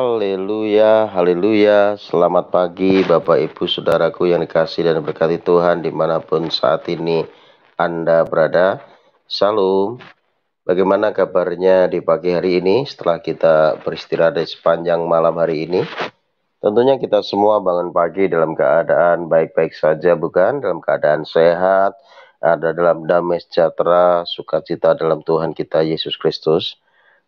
Haleluya, haleluya. Selamat pagi Bapak Ibu Saudaraku yang dikasihi dan berkati Tuhan dimanapun saat ini Anda berada. Salam. Bagaimana kabarnya di pagi hari ini setelah kita beristirahat di sepanjang malam hari ini? Tentunya kita semua bangun pagi dalam keadaan baik-baik saja, bukan? Dalam keadaan sehat, ada dalam damai sejahtera, sukacita dalam Tuhan kita Yesus Kristus.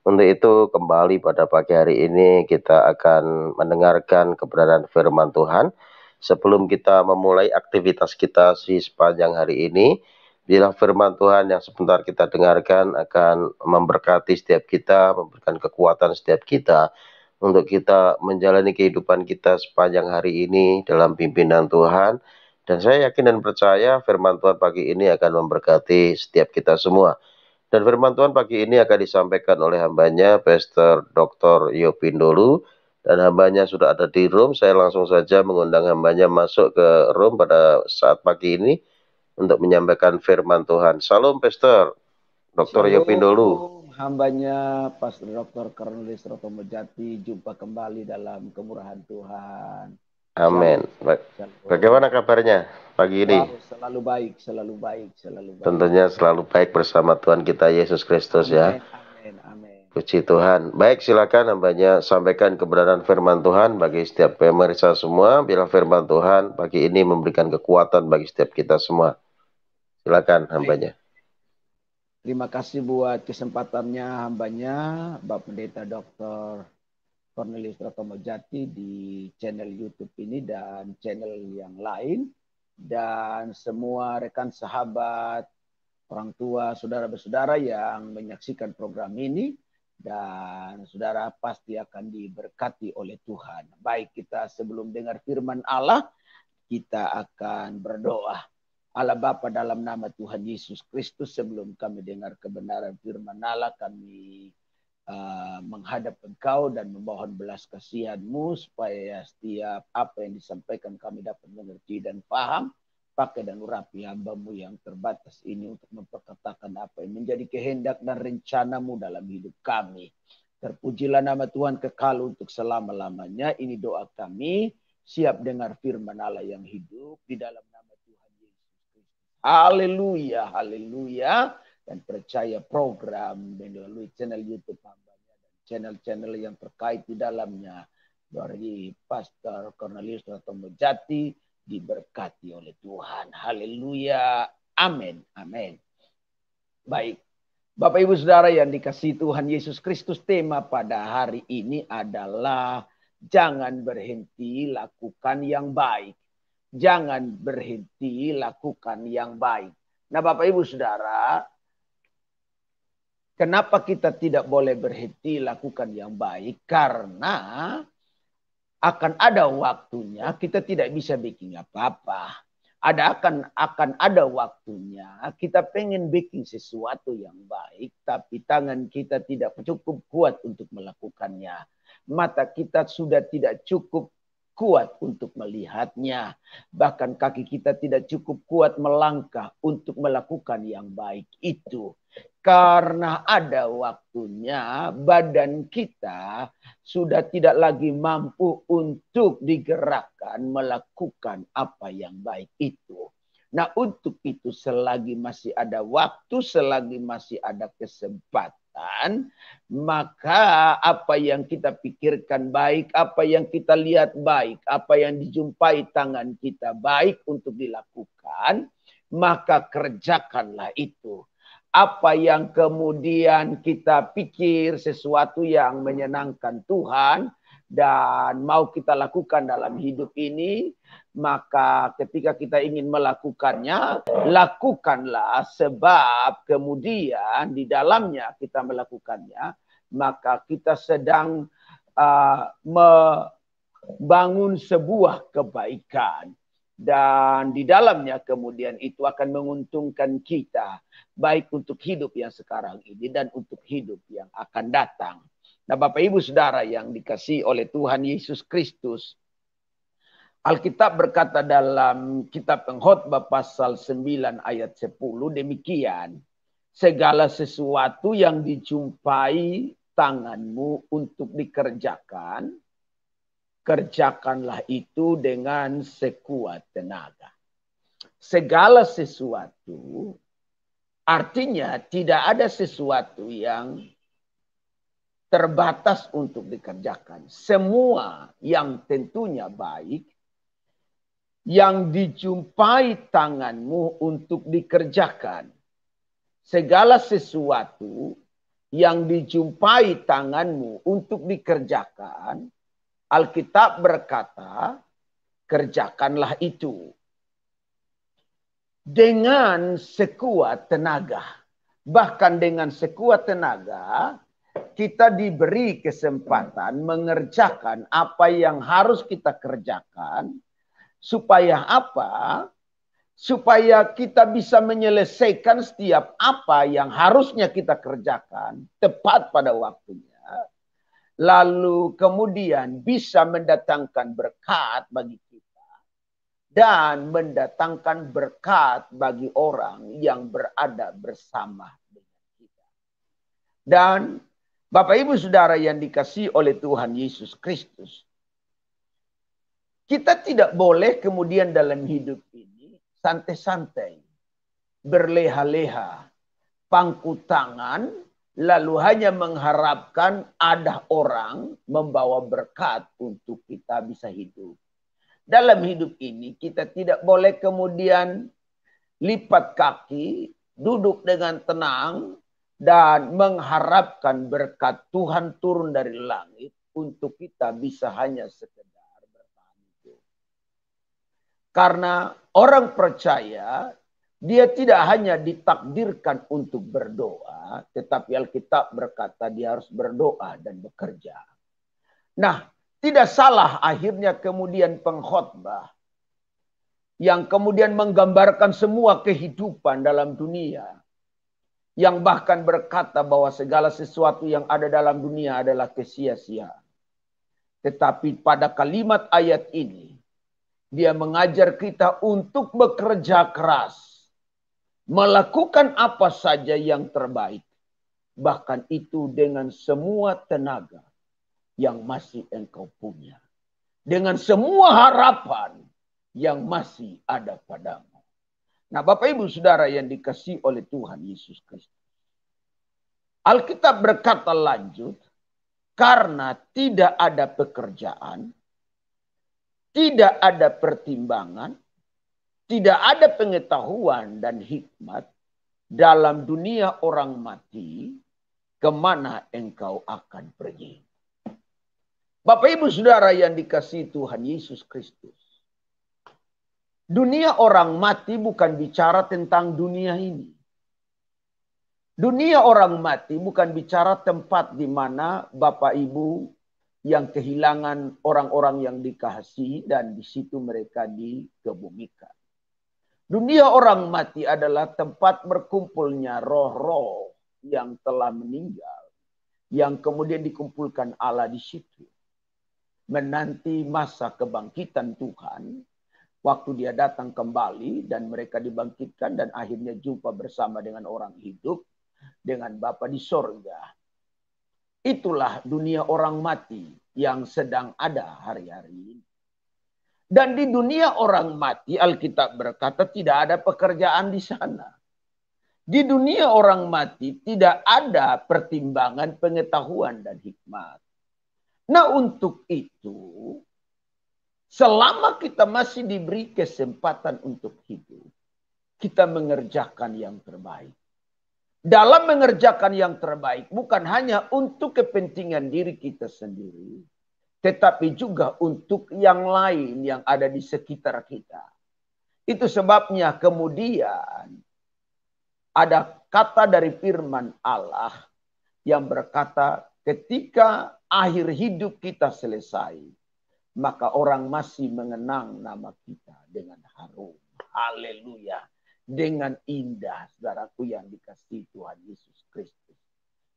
Untuk itu kembali pada pagi hari ini kita akan mendengarkan kebenaran firman Tuhan. Sebelum kita memulai aktivitas kita di sepanjang hari ini, biarlah firman Tuhan yang sebentar kita dengarkan akan memberkati setiap kita, memberikan kekuatan setiap kita untuk kita menjalani kehidupan kita sepanjang hari ini dalam pimpinan Tuhan. Dan saya yakin dan percaya firman Tuhan pagi ini akan memberkati setiap kita semua. Dan firman Tuhan pagi ini akan disampaikan oleh hambanya, Pastor Dr. Yopindolu. Dan hambanya sudah ada di room. Saya langsung saja mengundang hambanya masuk ke room pada saat pagi ini untuk menyampaikan firman Tuhan. Salam, Pastor Dr. Yopindolu. Hambanya Pastor Dr. Cornelis Rotomojati, jumpa kembali dalam kemurahan Tuhan. Amin. Bagaimana kabarnya pagi ini? Wow, selalu baik, selalu baik, selalu baik. Tentunya selalu baik bersama Tuhan kita Yesus Kristus, ya. Amin, amin. Puji Tuhan. Baik, silakan hambanya sampaikan kebenaran firman Tuhan bagi setiap pemirsa semua. Bila firman Tuhan pagi ini memberikan kekuatan bagi setiap kita semua. Silakan hambanya. Terima kasih buat kesempatannya hambanya Bapak Pendeta Dr. Cornelis Rotomojati di channel YouTube ini dan channel yang lain. Dan semua rekan sahabat, orang tua, saudara-saudara yang menyaksikan program ini. Dan saudara pasti akan diberkati oleh Tuhan. Baik, kita sebelum dengar firman Allah, kita akan berdoa. Allah Bapa, dalam nama Tuhan Yesus Kristus, sebelum kami dengar kebenaran firman Allah, kami menghadap Engkau dan memohon belas kasihan-Mu supaya setiap apa yang disampaikan kami dapat mengerti dan paham. Pakai dan urapi hamba-Mu yang terbatas ini untuk memperkatakan apa yang menjadi kehendak dan rencana-Mu dalam hidup kami. Terpujilah nama Tuhan kekal untuk selama-lamanya. Ini doa kami, siap dengar firman Allah yang hidup di dalam nama Tuhan Yesus Kristus. Haleluya, haleluya. Dan percaya program melalui channel YouTube hambanya dan channel-channel yang terkait di dalamnya dari Pastor Cornelis Rotomojati diberkati oleh Tuhan. Haleluya. Amin. Amin. Baik. Bapak Ibu Saudara yang dikasihi Tuhan Yesus Kristus, tema pada hari ini adalah jangan berhenti lakukan yang baik. Jangan berhenti lakukan yang baik. Nah Bapak Ibu Saudara, kenapa kita tidak boleh berhenti lakukan yang baik? Karena akan ada waktunya kita tidak bisa bikin apa-apa. Akan ada waktunya kita pengen bikin sesuatu yang baik, tapi tangan kita tidak cukup kuat untuk melakukannya. Mata kita sudah tidak cukup kuat untuk melihatnya. Bahkan kaki kita tidak cukup kuat melangkah untuk melakukan yang baik itu. Karena ada waktunya badan kita sudah tidak lagi mampu untuk digerakkan melakukan apa yang baik itu. Nah untuk itu selagi masih ada waktu, selagi masih ada kesempatan, maka apa yang kita pikirkan baik, apa yang kita lihat baik, apa yang dijumpai tangan kita baik untuk dilakukan, maka kerjakanlah itu. Apa yang kemudian kita pikir sesuatu yang menyenangkan Tuhan dan mau kita lakukan dalam hidup ini, maka ketika kita ingin melakukannya, lakukanlah, sebab kemudian di dalamnya kita melakukannya, maka kita sedang membangun sebuah kebaikan. Dan di dalamnya kemudian itu akan menguntungkan kita, baik untuk hidup yang sekarang ini dan untuk hidup yang akan datang. Nah Bapak Ibu Saudara yang dikasihi oleh Tuhan Yesus Kristus, Alkitab berkata dalam kitab Pengkhotbah pasal 9 ayat 10 demikian. Segala sesuatu yang dijumpai tanganmu untuk dikerjakan, kerjakanlah itu dengan sekuat tenaga. Segala sesuatu, artinya tidak ada sesuatu yang terbatas untuk dikerjakan. Semua yang tentunya baik, yang dijumpai tanganmu untuk dikerjakan. Segala sesuatu yang dijumpai tanganmu untuk dikerjakan, Alkitab berkata, kerjakanlah itu dengan sekuat tenaga. Bahkan dengan sekuat tenaga, kita diberi kesempatan mengerjakan apa yang harus kita kerjakan. Supaya apa? Supaya kita bisa menyelesaikan setiap apa yang harusnya kita kerjakan tepat pada waktunya. Lalu kemudian bisa mendatangkan berkat bagi kita dan mendatangkan berkat bagi orang yang berada bersama dengan kita. Dan Bapak Ibu Saudara yang dikasihi oleh Tuhan Yesus Kristus, kita tidak boleh kemudian dalam hidup ini santai-santai, berleha-leha, pangku tangan, lalu hanya mengharapkan ada orang membawa berkat untuk kita bisa hidup. Dalam hidup ini kita tidak boleh kemudian lipat kaki, duduk dengan tenang, dan mengharapkan berkat Tuhan turun dari langit untuk kita bisa hanya sekedar bertahan hidup. Karena orang percaya, dia tidak hanya ditakdirkan untuk berdoa, tetapi Alkitab berkata dia harus berdoa dan bekerja. Nah, tidak salah akhirnya kemudian pengkhotbah yang kemudian menggambarkan semua kehidupan dalam dunia, yang bahkan berkata bahwa segala sesuatu yang ada dalam dunia adalah kesia-siaan. Tetapi pada kalimat ayat ini, dia mengajar kita untuk bekerja keras. Melakukan apa saja yang terbaik. Bahkan itu dengan semua tenaga yang masih engkau punya. Dengan semua harapan yang masih ada padamu. Nah, Bapak Ibu Saudara yang dikasihi oleh Tuhan Yesus Kristus. Alkitab berkata lanjut, karena tidak ada pekerjaan, tidak ada pertimbangan, tidak ada pengetahuan dan hikmat dalam dunia orang mati, kemana engkau akan pergi. Bapak Ibu Saudara yang dikasihi Tuhan Yesus Kristus. Dunia orang mati bukan bicara tentang dunia ini. Dunia orang mati bukan bicara tempat di mana Bapak Ibu yang kehilangan orang-orang yang dikasihi dan di situ mereka dikebumikan. Dunia orang mati adalah tempat berkumpulnya roh-roh yang telah meninggal, yang kemudian dikumpulkan Allah di situ. Menanti masa kebangkitan Tuhan, waktu dia datang kembali dan mereka dibangkitkan dan akhirnya jumpa bersama dengan orang hidup, dengan Bapa di sorga. Itulah dunia orang mati yang sedang ada hari-hari ini. Dan di dunia orang mati, Alkitab berkata tidak ada pekerjaan di sana. Di dunia orang mati tidak ada pertimbangan, pengetahuan, dan hikmat. Nah, untuk itu, selama kita masih diberi kesempatan untuk hidup, kita mengerjakan yang terbaik. Dalam mengerjakan yang terbaik, bukan hanya untuk kepentingan diri kita sendiri, tetapi juga untuk yang lain yang ada di sekitar kita. Itu sebabnya kemudian ada kata dari firman Allah yang berkata ketika akhir hidup kita selesai, maka orang masih mengenang nama kita dengan harum. Haleluya. Dengan indah, saudaraku yang dikasihi Tuhan Yesus Kristus.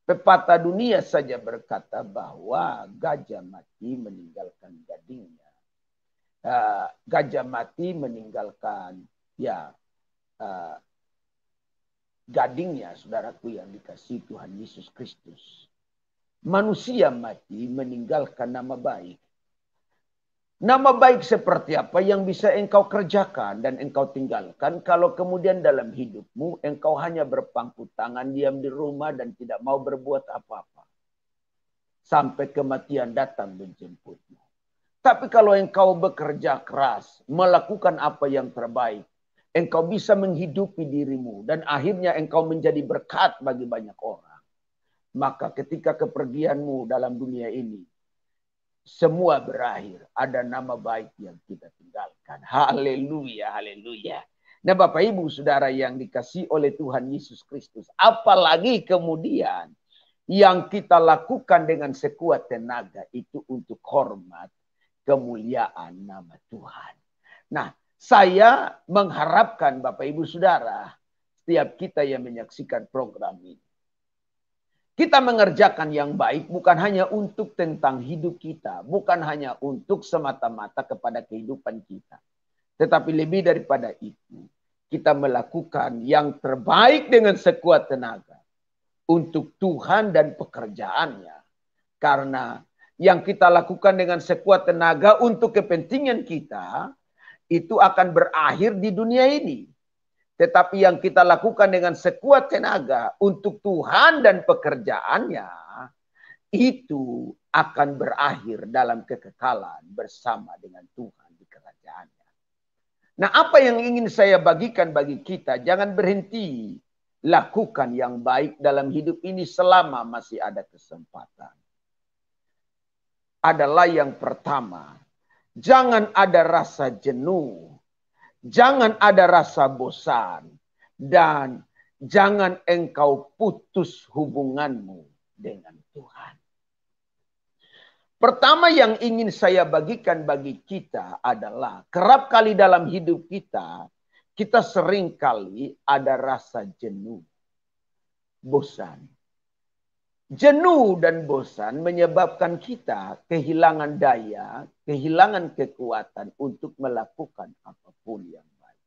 Pepatah dunia saja berkata bahwa gajah mati meninggalkan gadingnya. Gajah mati meninggalkan gadingnya, saudaraku yang dikasihi Tuhan Yesus Kristus. Manusia mati meninggalkan nama baik. Nama baik seperti apa yang bisa engkau kerjakan dan engkau tinggalkan kalau kemudian dalam hidupmu engkau hanya berpangku tangan, diam di rumah dan tidak mau berbuat apa-apa. Sampai kematian datang menjemputmu. Tapi kalau engkau bekerja keras, melakukan apa yang terbaik, engkau bisa menghidupi dirimu dan akhirnya engkau menjadi berkat bagi banyak orang. Maka ketika kepergianmu dalam dunia ini, semua berakhir. Ada nama baik yang kita tinggalkan. Haleluya, haleluya. Nah Bapak Ibu Saudara yang dikasih oleh Tuhan Yesus Kristus. Apalagi kemudian yang kita lakukan dengan sekuat tenaga itu untuk hormat, kemuliaan nama Tuhan. Nah saya mengharapkan Bapak Ibu Saudara, setiap kita yang menyaksikan program ini, kita mengerjakan yang baik bukan hanya untuk tentang hidup kita. Bukan hanya untuk semata-mata kepada kehidupan kita. Tetapi lebih daripada itu. Kita melakukan yang terbaik dengan sekuat tenaga. Untuk Tuhan dan pekerjaannya. Karena yang kita lakukan dengan sekuat tenaga untuk kepentingan kita. Itu akan berakhir di dunia ini. Tetapi yang kita lakukan dengan sekuat tenaga untuk Tuhan dan pekerjaannya, itu akan berakhir dalam kekekalan bersama dengan Tuhan di kerajaannya. Nah apa yang ingin saya bagikan bagi kita, jangan berhenti lakukan yang baik dalam hidup ini selama masih ada kesempatan. Adalah yang pertama, jangan ada rasa jenuh. Jangan ada rasa bosan. Dan jangan engkau putus hubunganmu dengan Tuhan. Pertama yang ingin saya bagikan bagi kita adalah kerap kali dalam hidup kita, kita sering kali ada rasa jenuh, bosan. Jenuh dan bosan menyebabkan kita kehilangan daya, kehilangan kekuatan untuk melakukan apapun yang baik.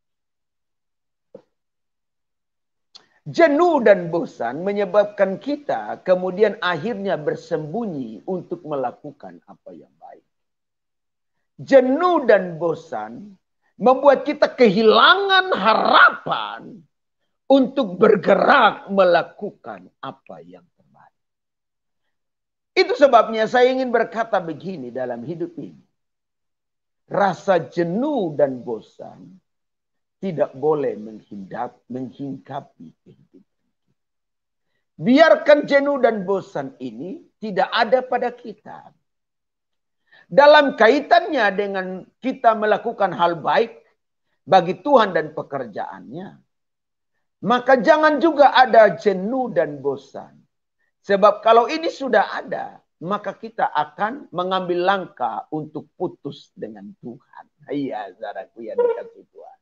Jenuh dan bosan menyebabkan kita kemudian akhirnya bersembunyi untuk melakukan apa yang baik. Jenuh dan bosan membuat kita kehilangan harapan untuk bergerak melakukan apa yang terbaik. Itu sebabnya saya ingin berkata begini dalam hidup ini. Rasa jenuh dan bosan tidak boleh menghinggapi kehidupan. Biarkan jenuh dan bosan ini tidak ada pada kita. Dalam kaitannya dengan kita melakukan hal baik bagi Tuhan dan pekerjaannya. Maka jangan juga ada jenuh dan bosan. Sebab kalau ini sudah ada, maka kita akan mengambil langkah untuk putus dengan Tuhan. Iya, saudaraku yang dikasih Tuhan.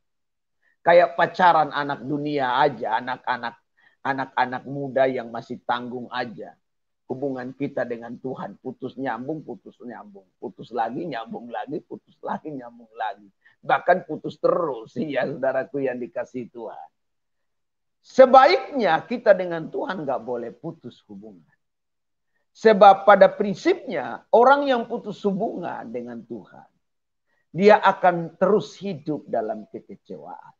Kayak pacaran anak dunia aja, anak-anak muda yang masih tanggung aja. Hubungan kita dengan Tuhan putus nyambung, putus nyambung. Putus lagi, nyambung lagi, putus lagi, nyambung lagi. Bahkan putus terus, ya saudaraku yang dikasih Tuhan. Sebaiknya kita dengan Tuhan gak boleh putus hubungan. Sebab pada prinsipnya orang yang putus hubungan dengan Tuhan, dia akan terus hidup dalam kekecewaan.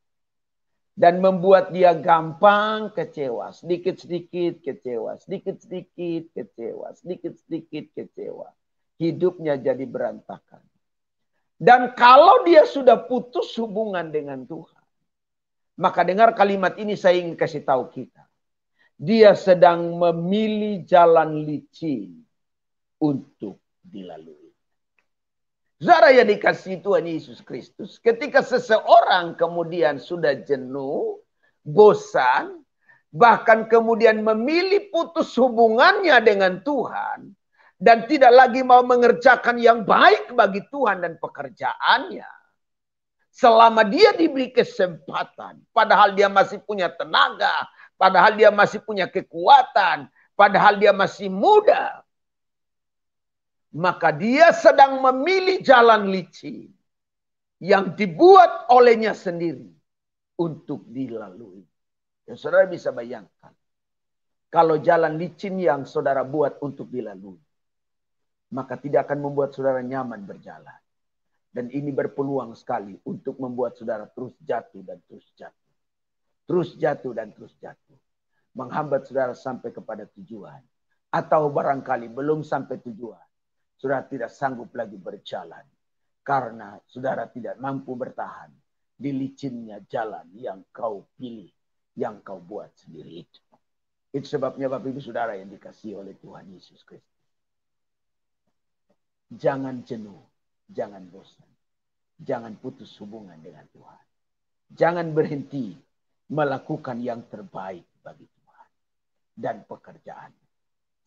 Dan membuat dia gampang kecewa. Sedikit-sedikit kecewa. Sedikit-sedikit kecewa. Sedikit-sedikit kecewa. Hidupnya jadi berantakan. Dan kalau dia sudah putus hubungan dengan Tuhan, maka dengar kalimat ini saya ingin kasih tahu kita. Dia sedang memilih jalan licin untuk dilalui. Saudara yang dikasih Tuhan Yesus Kristus. Ketika seseorang kemudian sudah jenuh, bosan, bahkan kemudian memilih putus hubungannya dengan Tuhan. Dan tidak lagi mau mengerjakan yang baik bagi Tuhan dan pekerjaannya. Selama dia diberi kesempatan, padahal dia masih punya tenaga, padahal dia masih punya kekuatan, padahal dia masih muda, maka dia sedang memilih jalan licin yang dibuat olehnya sendiri untuk dilalui. Dan saudara bisa bayangkan, kalau jalan licin yang saudara buat untuk dilalui, maka tidak akan membuat saudara nyaman berjalan. Dan ini berpeluang sekali untuk membuat saudara terus jatuh dan terus jatuh. Terus jatuh dan terus jatuh. Menghambat saudara sampai kepada tujuan. Atau barangkali belum sampai tujuan. Saudara tidak sanggup lagi berjalan. Karena saudara tidak mampu bertahan di licinnya jalan yang kau pilih. Yang kau buat sendiri itu. Itu sebabnya Bapak Ibu Saudara yang dikasihi oleh Tuhan Yesus Kristus. Jangan jenuh. Jangan bosan. Jangan putus hubungan dengan Tuhan. Jangan berhenti melakukan yang terbaik bagi Tuhan dan pekerjaan.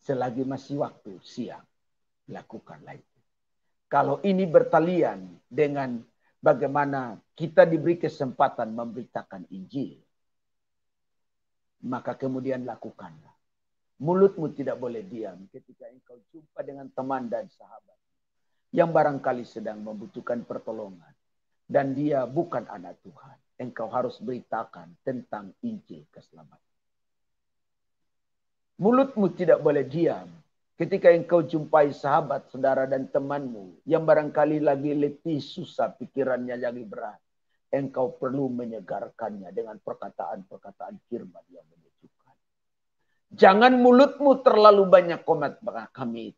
Selagi masih waktu siang, lakukanlah itu. Kalau ini bertalian dengan bagaimana kita diberi kesempatan memberitakan Injil, maka kemudian lakukanlah. Mulutmu tidak boleh diam ketika engkau jumpa dengan teman dan sahabat yang barangkali sedang membutuhkan pertolongan dan dia bukan anak Tuhan. Engkau harus beritakan tentang Injil keselamatan. Mulutmu tidak boleh diam ketika engkau jumpai sahabat, saudara dan temanmu yang barangkali lagi letih, susah, pikirannya lagi berat. Engkau perlu menyegarkannya dengan perkataan-perkataan firman yang menyejukkan. Jangan mulutmu terlalu banyak komat kami.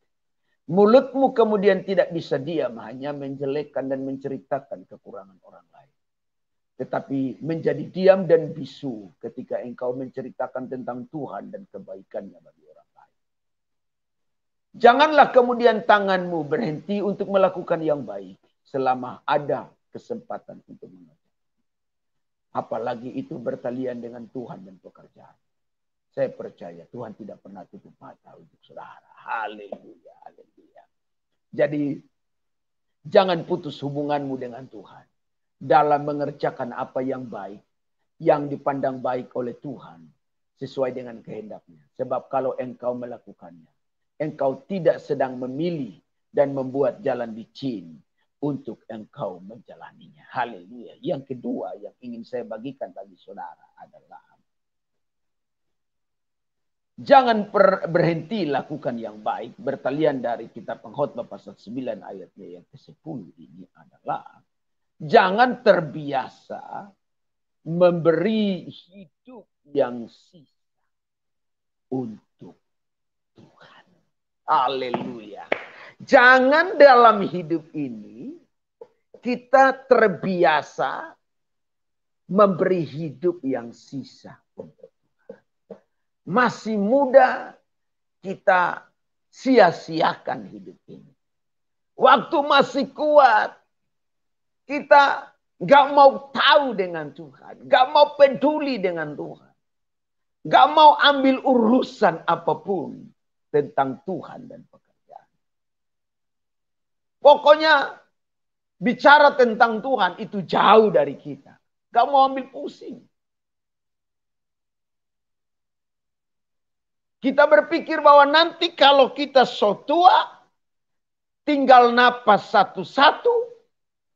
Mulutmu kemudian tidak bisa diam hanya menjelekkan dan menceritakan kekurangan orang lain. Tetapi menjadi diam dan bisu ketika engkau menceritakan tentang Tuhan dan kebaikannya bagi orang lain. Janganlah kemudian tanganmu berhenti untuk melakukan yang baik selama ada kesempatan untuk mengerjakan. Apalagi itu bertalian dengan Tuhan dan pekerjaan. Saya percaya Tuhan tidak pernah tutup mata untuk saudara. Haleluya, haleluya. Jadi jangan putus hubunganmu dengan Tuhan dalam mengerjakan apa yang baik, yang dipandang baik oleh Tuhan sesuai dengan kehendaknya. Sebab kalau engkau melakukannya, engkau tidak sedang memilih dan membuat jalan licin untuk engkau menjalaninya. Haleluya. Yang kedua yang ingin saya bagikan bagi saudara adalah jangan berhenti lakukan yang baik. Bertalian dari kitab Pengkhotbah pasal 9 ayatnya yang ke-10 ini adalah jangan terbiasa memberi hidup yang sisa untuk Tuhan. Haleluya. Jangan dalam hidup ini kita terbiasa memberi hidup yang sisa untuk Tuhan. Masih muda kita sia-siakan hidup ini. Waktu masih kuat kita gak mau tahu dengan Tuhan. Gak mau peduli dengan Tuhan. Gak mau ambil urusan apapun tentang Tuhan dan pekerjaan. Pokoknya bicara tentang Tuhan itu jauh dari kita. Gak mau ambil pusing. Kita berpikir bahwa nanti kalau kita so tua, tinggal napas satu-satu,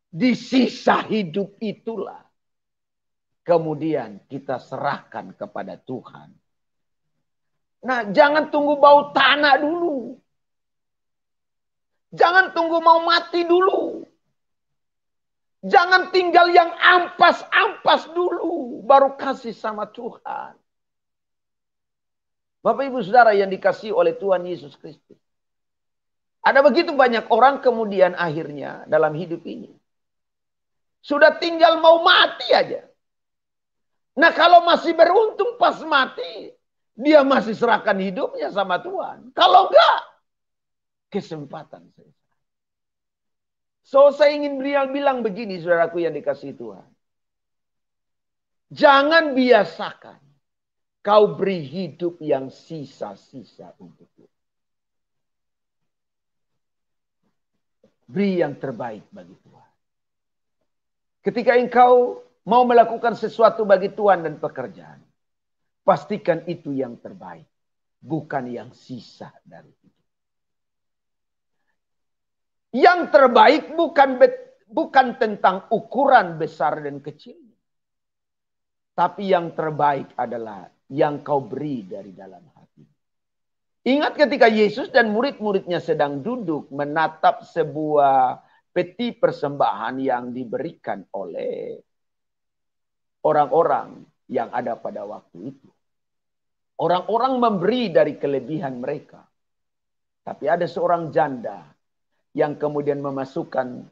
di sisa hidup itulah kemudian kita serahkan kepada Tuhan. Nah, jangan tunggu bau tanah dulu. Jangan tunggu mau mati dulu. Jangan tinggal yang ampas-ampas dulu baru kasih sama Tuhan. Bapak Ibu Saudara yang dikasihi oleh Tuhan Yesus Kristus. Ada begitu banyak orang kemudian akhirnya dalam hidup ini sudah tinggal mau mati aja. Nah kalau masih beruntung pas mati, dia masih serahkan hidupnya sama Tuhan. Kalau enggak, kesempatan selesai. So saya ingin bilang begini saudaraku yang dikasihi Tuhan. Jangan biasakan kau beri hidup yang sisa-sisa untuk Tuhan. Beri yang terbaik bagi Tuhan. Ketika engkau mau melakukan sesuatu bagi Tuhan dan pekerjaan, pastikan itu yang terbaik, bukan yang sisa dari itu. Yang terbaik bukan tentang ukuran besar dan kecilnya, tapi yang terbaik adalah yang kau beri dari dalam hati. Ingat ketika Yesus dan murid-muridnya sedang duduk menatap sebuah peti persembahan yang diberikan oleh orang-orang yang ada pada waktu itu. Orang-orang memberi dari kelebihan mereka. Tapi ada seorang janda yang kemudian memasukkan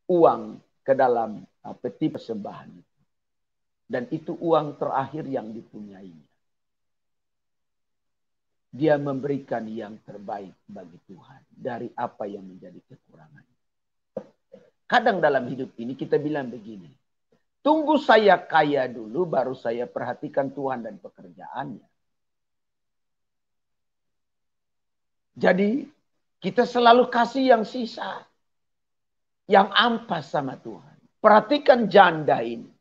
uang ke dalam peti persembahan. Dan itu uang terakhir yang dipunyainya. Dia memberikan yang terbaik bagi Tuhan dari apa yang menjadi kekurangannya. Kadang dalam hidup ini kita bilang begini. Tunggu saya kaya dulu baru saya perhatikan Tuhan dan pekerjaannya. Jadi kita selalu kasih yang sisa. Yang ampas sama Tuhan. Perhatikan janda ini.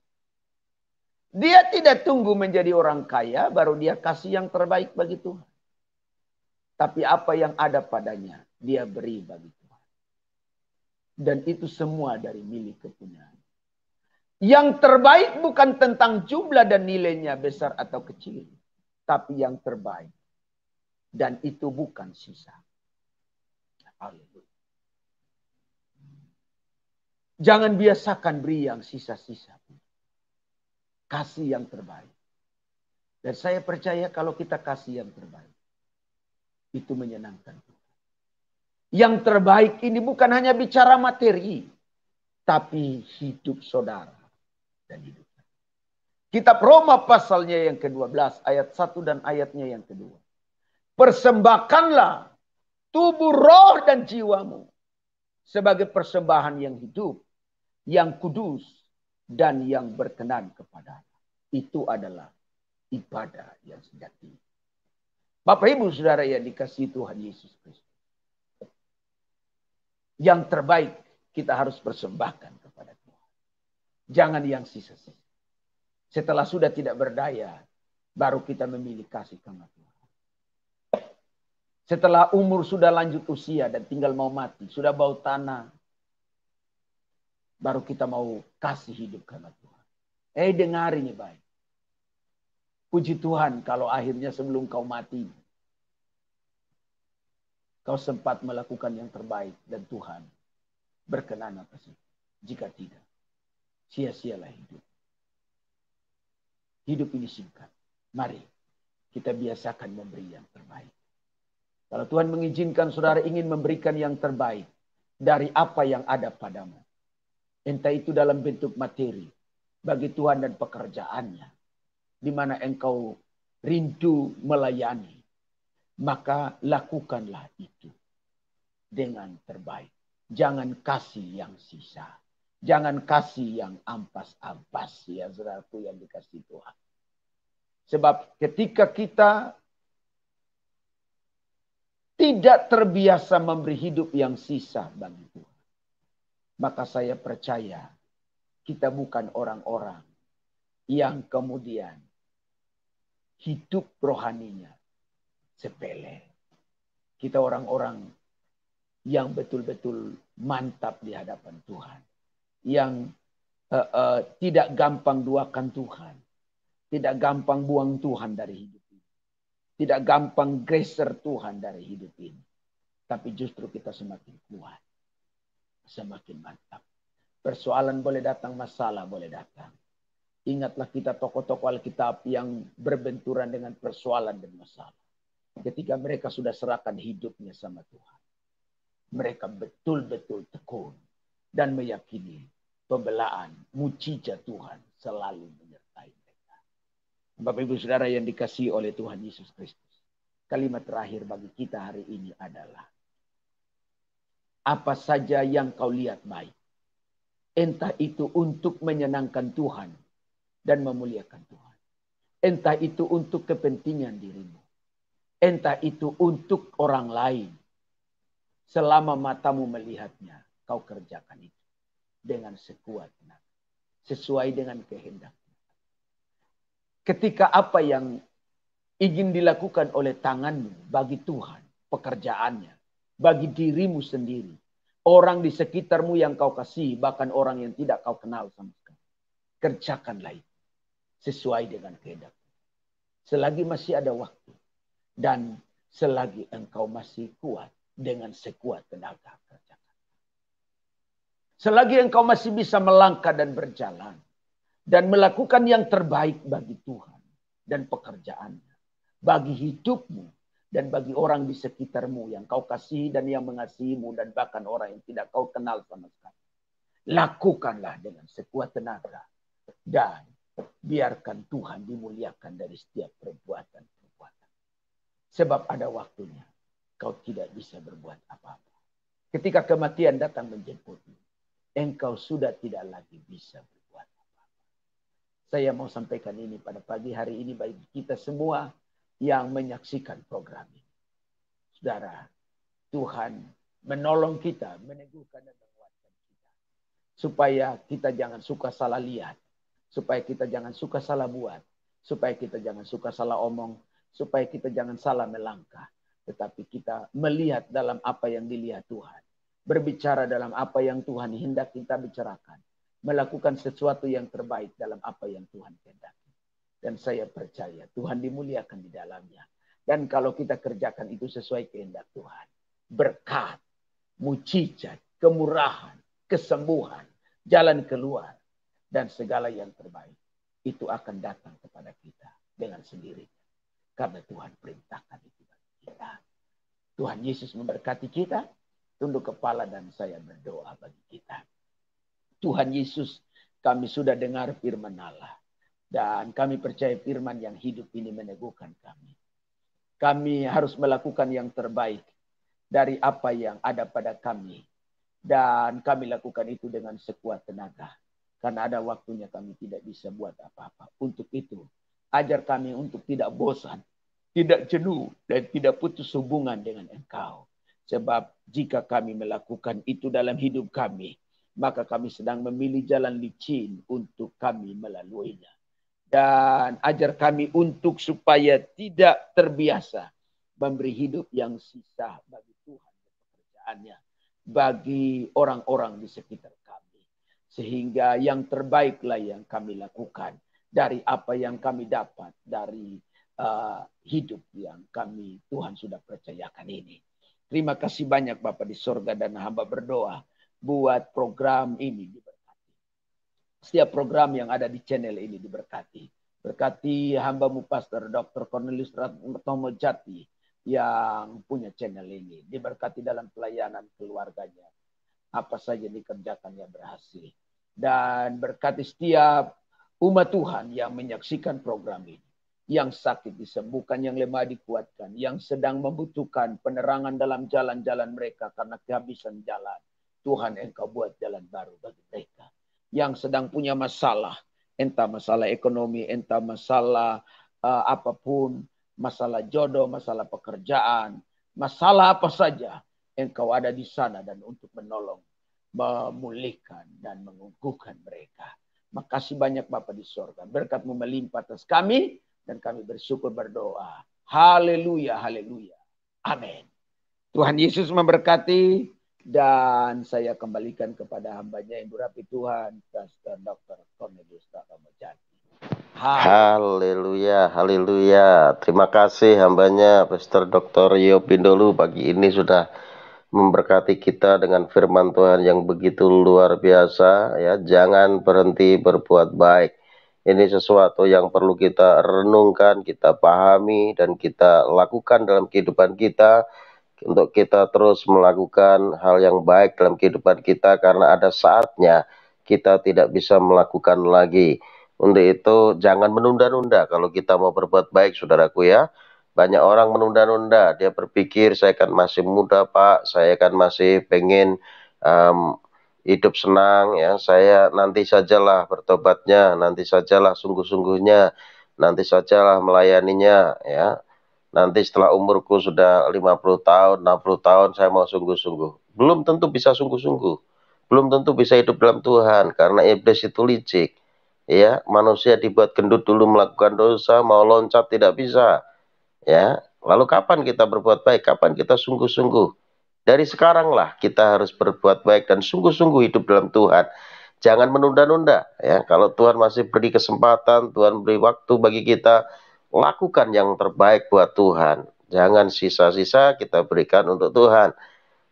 Dia tidak tunggu menjadi orang kaya baru dia kasih yang terbaik bagi Tuhan. Tapi apa yang ada padanya dia beri bagi Tuhan. Dan itu semua dari milik kepunyaan. Yang terbaik bukan tentang jumlah dan nilainya besar atau kecil. Tapi yang terbaik. Dan itu bukan sisa. Jangan biasakan beri yang sisa-sisa. Kasih yang terbaik. Dan saya percaya kalau kita kasih yang terbaik. Itu menyenangkan Tuhan. Yang terbaik ini bukan hanya bicara materi. Tapi hidup saudara. Dan hidup. Kitab Roma pasalnya yang ke-12. Ayat 1 dan ayatnya yang kedua. Persembahkanlah tubuh, roh dan jiwamu. Sebagai persembahan yang hidup. Yang kudus. Dan yang berkenan kepada Allah. Itu adalah ibadah yang sejati. Bapak Ibu Saudara yang dikasihi Tuhan Yesus Kristus. Yang terbaik kita harus persembahkan kepada Tuhan. Jangan yang sisa-sisa. Setelah sudah tidak berdaya, baru kita memilih kasih karena Tuhan. Setelah umur sudah lanjut usia dan tinggal mau mati, sudah bau tanah, baru kita mau kasih hidup karena Tuhan. Dengar ini baik. Puji Tuhan kalau akhirnya sebelum kau mati, kau sempat melakukan yang terbaik dan Tuhan berkenan atas itu. Jika tidak, sia-sialah hidup. Hidup ini singkat. Mari kita biasakan memberi yang terbaik. Kalau Tuhan mengizinkan saudara ingin memberikan yang terbaik dari apa yang ada padamu. Entah itu dalam bentuk materi bagi Tuhan dan pekerjaannya. Di mana engkau rindu melayani. Maka lakukanlah itu dengan terbaik. Jangan kasih yang sisa. Jangan kasih yang ampas-ampas ya saudaraku yang dikasih Tuhan. Sebab ketika kita tidak terbiasa memberi hidup yang sisa bagi Tuhan. Maka saya percaya kita bukan orang-orang yang kemudian hidup rohaninya sepele. Kita orang-orang yang betul-betul mantap di hadapan Tuhan. Yang tidak gampang duakan Tuhan. Tidak gampang buang Tuhan dari hidup ini. Tidak gampang geser Tuhan dari hidup ini. Tapi justru kita semakin kuat. Semakin mantap. Persoalan boleh datang, masalah boleh datang. Ingatlah kita tokoh-tokoh Alkitab yang berbenturan dengan persoalan dan masalah. Ketika mereka sudah serahkan hidupnya sama Tuhan. Mereka betul-betul tekun. Dan meyakini pembelaan, mujizat Tuhan selalu menyertai mereka. Bapak Ibu Saudara yang dikasihi oleh Tuhan Yesus Kristus. Kalimat terakhir bagi kita hari ini adalah. Apa saja yang kau lihat baik. Entah itu untuk menyenangkan Tuhan dan memuliakan Tuhan. Entah itu untuk kepentingan dirimu. Entah itu untuk orang lain. Selama matamu melihatnya, kau kerjakan itu. Dengan sekuat tenaga. Sesuai dengan kehendak. Ketika apa yang ingin dilakukan oleh tanganmu bagi Tuhan, pekerjaannya, bagi dirimu sendiri, orang di sekitarmu yang kau kasih, bahkan orang yang tidak kau kenal sama sekali. Kerjakanlah itu sesuai dengan kehendak. Selagi masih ada waktu dan selagi engkau masih kuat dengan sekuat tenaga kerjakan. Selagi engkau masih bisa melangkah dan berjalan. Dan melakukan yang terbaik bagi Tuhan dan pekerjaannya. Bagi hidupmu dan bagi orang di sekitarmu yang kau kasihi dan yang mengasihimu. Dan bahkan orang yang tidak kau kenal sama sekali. Lakukanlah dengan sekuat tenaga. Dan biarkan Tuhan dimuliakan dari setiap perbuatan-perbuatan. Sebab ada waktunya kau tidak bisa berbuat apa-apa. Ketika kematian datang menjemputmu, engkau sudah tidak lagi bisa berbuat apa-apa. Saya mau sampaikan ini pada pagi hari ini bagi kita semua yang menyaksikan program ini. Saudara, Tuhan menolong kita, meneguhkan dan menguatkan kita. Supaya kita jangan suka salah lihat. Supaya kita jangan suka salah buat. Supaya kita jangan suka salah omong. Supaya kita jangan salah melangkah. Tetapi kita melihat dalam apa yang dilihat Tuhan. Berbicara dalam apa yang Tuhan hendak kita bicarakan. Melakukan sesuatu yang terbaik dalam apa yang Tuhan kehendaki. Dan saya percaya Tuhan dimuliakan di dalamnya. Dan kalau kita kerjakan itu sesuai kehendak Tuhan. Berkat, mujizat, kemurahan, kesembuhan, jalan keluar. Dan segala yang terbaik. Itu akan datang kepada kita dengan sendirinya. Karena Tuhan perintahkan itu bagi kita. Tuhan Yesus memberkati kita. Tunduk kepala dan saya berdoa bagi kita. Tuhan Yesus, kami sudah dengar firman Allah. Dan kami percaya firman yang hidup ini meneguhkan kami. Kami harus melakukan yang terbaik dari apa yang ada pada kami. Dan kami lakukan itu dengan sekuat tenaga. Karena ada waktunya kami tidak bisa buat apa-apa. Untuk itu, ajar kami untuk tidak bosan, tidak jenuh, dan tidak putus hubungan dengan Engkau. Sebab jika kami melakukan itu dalam hidup kami, maka kami sedang memilih jalan licin untuk kami melaluinya. Dan ajar kami untuk supaya tidak terbiasa memberi hidup yang sisa bagi Tuhan dan pekerjaannya. Bagi orang-orang di sekitar kami. Sehingga yang terbaiklah yang kami lakukan dari apa yang kami dapat dari hidup yang kami Tuhan sudah percayakan ini. Terima kasih banyak Bapak di sorga dan hamba berdoa buat program ini diberkati. Setiap program yang ada di channel ini diberkati. Berkati hambamu Pastor Dr. Cornelius Ratomo Jati yang punya channel ini. Diberkati dalam pelayanan keluarganya. Apa saja dikerjakannya berhasil. Dan berkati setiap umat Tuhan yang menyaksikan program ini. Yang sakit disembuhkan, yang lemah dikuatkan, yang sedang membutuhkan penerangan dalam jalan-jalan mereka karena kehabisan jalan. Tuhan Engkau buat jalan baru bagi mereka. Yang sedang punya masalah, entah masalah ekonomi, entah masalah apapun, masalah jodoh, masalah pekerjaan, masalah apa saja, Engkau ada di sana dan untuk menolong, memulihkan dan mengukuhkan mereka. Makasih banyak Bapa di sorga. Berkat-Mu melimpah atas kami. Dan kami bersyukur berdoa. Haleluya, haleluya. Amin. Tuhan Yesus memberkati. Dan saya kembalikan kepada hambanya yang berapi Tuhan. Pastor Dr. Cornelius Ratomo Jati. Haleluya, haleluya. Terima kasih hambanya Pastor Dr. Yopindolu pagi ini sudah memberkati kita dengan firman Tuhan yang begitu luar biasa. Ya, jangan berhenti berbuat baik. Ini sesuatu yang perlu kita renungkan, kita pahami, dan kita lakukan dalam kehidupan kita. Untuk kita terus melakukan hal yang baik dalam kehidupan kita. Karena ada saatnya kita tidak bisa melakukan lagi. Untuk itu jangan menunda-nunda kalau kita mau berbuat baik saudaraku ya. Banyak orang menunda-nunda. Dia berpikir saya kan masih muda Pak. Saya kan masih pengen hidup senang ya, saya nanti sajalah bertobatnya, nanti sajalah sungguh-sungguhnya, nanti sajalah melayaninya ya. Nanti setelah umurku sudah 50 tahun, 60 tahun saya mau sungguh-sungguh. Belum tentu bisa sungguh-sungguh. Belum tentu bisa hidup dalam Tuhan karena iblis itu licik. Ya, manusia dibuat gendut dulu melakukan dosa, mau loncat tidak bisa. Ya, lalu kapan kita berbuat baik? Kapan kita sungguh-sungguh? Dari sekaranglah kita harus berbuat baik dan sungguh-sungguh hidup dalam Tuhan. Jangan menunda-nunda ya. Kalau Tuhan masih beri kesempatan, Tuhan beri waktu bagi kita, lakukan yang terbaik buat Tuhan. Jangan sisa-sisa kita berikan untuk Tuhan.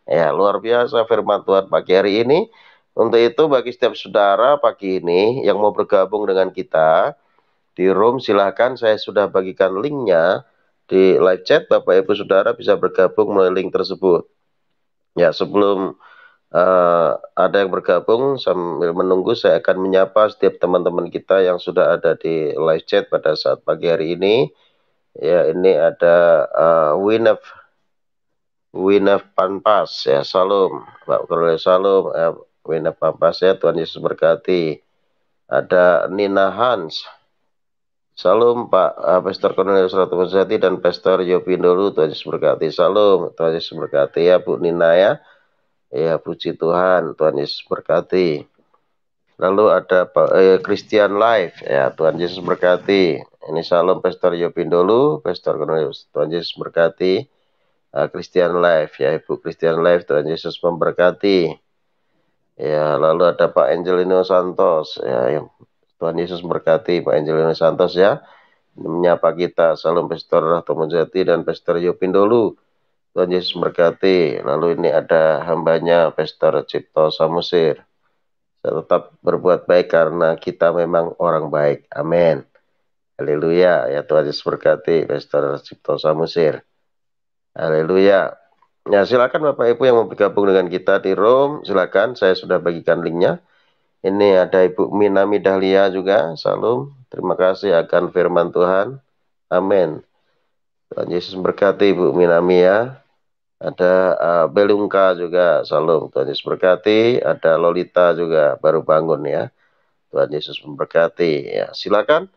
Ya, luar biasa firman Tuhan pagi hari ini. Untuk itu bagi setiap saudara pagi ini yang mau bergabung dengan kita di room, silahkan saya sudah bagikan linknya di live chat. Bapak Ibu Saudara bisa bergabung melalui link tersebut. Ya, sebelum ada yang bergabung, sambil menunggu saya akan menyapa setiap teman-teman kita yang sudah ada di live chat pada saat pagi hari ini. Ya, ini ada Winef Panpas ya, salam Pak Cornelius, salam Winef Panpas ya, Tuhan Yesus berkati. Ada Nina Hans, salam Pak Pastor Cornelius Ratu Muzati dan Pastor Yopindolu, Tuhan Yesus berkati. Salam, Tuhan Yesus berkati ya Bu Nina ya. Ya, puji Tuhan, Tuhan Yesus berkati. Lalu ada Pak Christian Life ya, Tuhan Yesus berkati. Ini salam Pastor Yopindolu, Pastor Cornelius, Tuhan Yesus berkati. Christian Life ya, Ibu Christian Life, Tuhan Yesus memberkati. Ya, lalu ada Pak Angelino Santos ya, Tuhan Yesus berkati Pak Angelino Santos ya. Menyapa kita, salam Pastor Tomojati dan Pastor Yopindolu, Tuhan Yesus berkati. Lalu ini ada hambanya Pastor Cipto Samusir. Saya tetap berbuat baik karena kita memang orang baik. Amin. Haleluya. Ya, Tuhan Yesus berkati Pastor Cipto Samusir. Haleluya. Ya, silakan Bapak Ibu yang mau bergabung dengan kita di room, silakan. Saya sudah bagikan linknya. Ini ada Ibu Minami Dahlia juga. Salam. Terima kasih akan firman Tuhan. Amin. Tuhan Yesus berkati Ibu Minami ya. Ada Belungka juga. Salam. Tuhan Yesus berkati. Ada Lolita juga baru bangun ya. Tuhan Yesus memberkati. Ya, silakan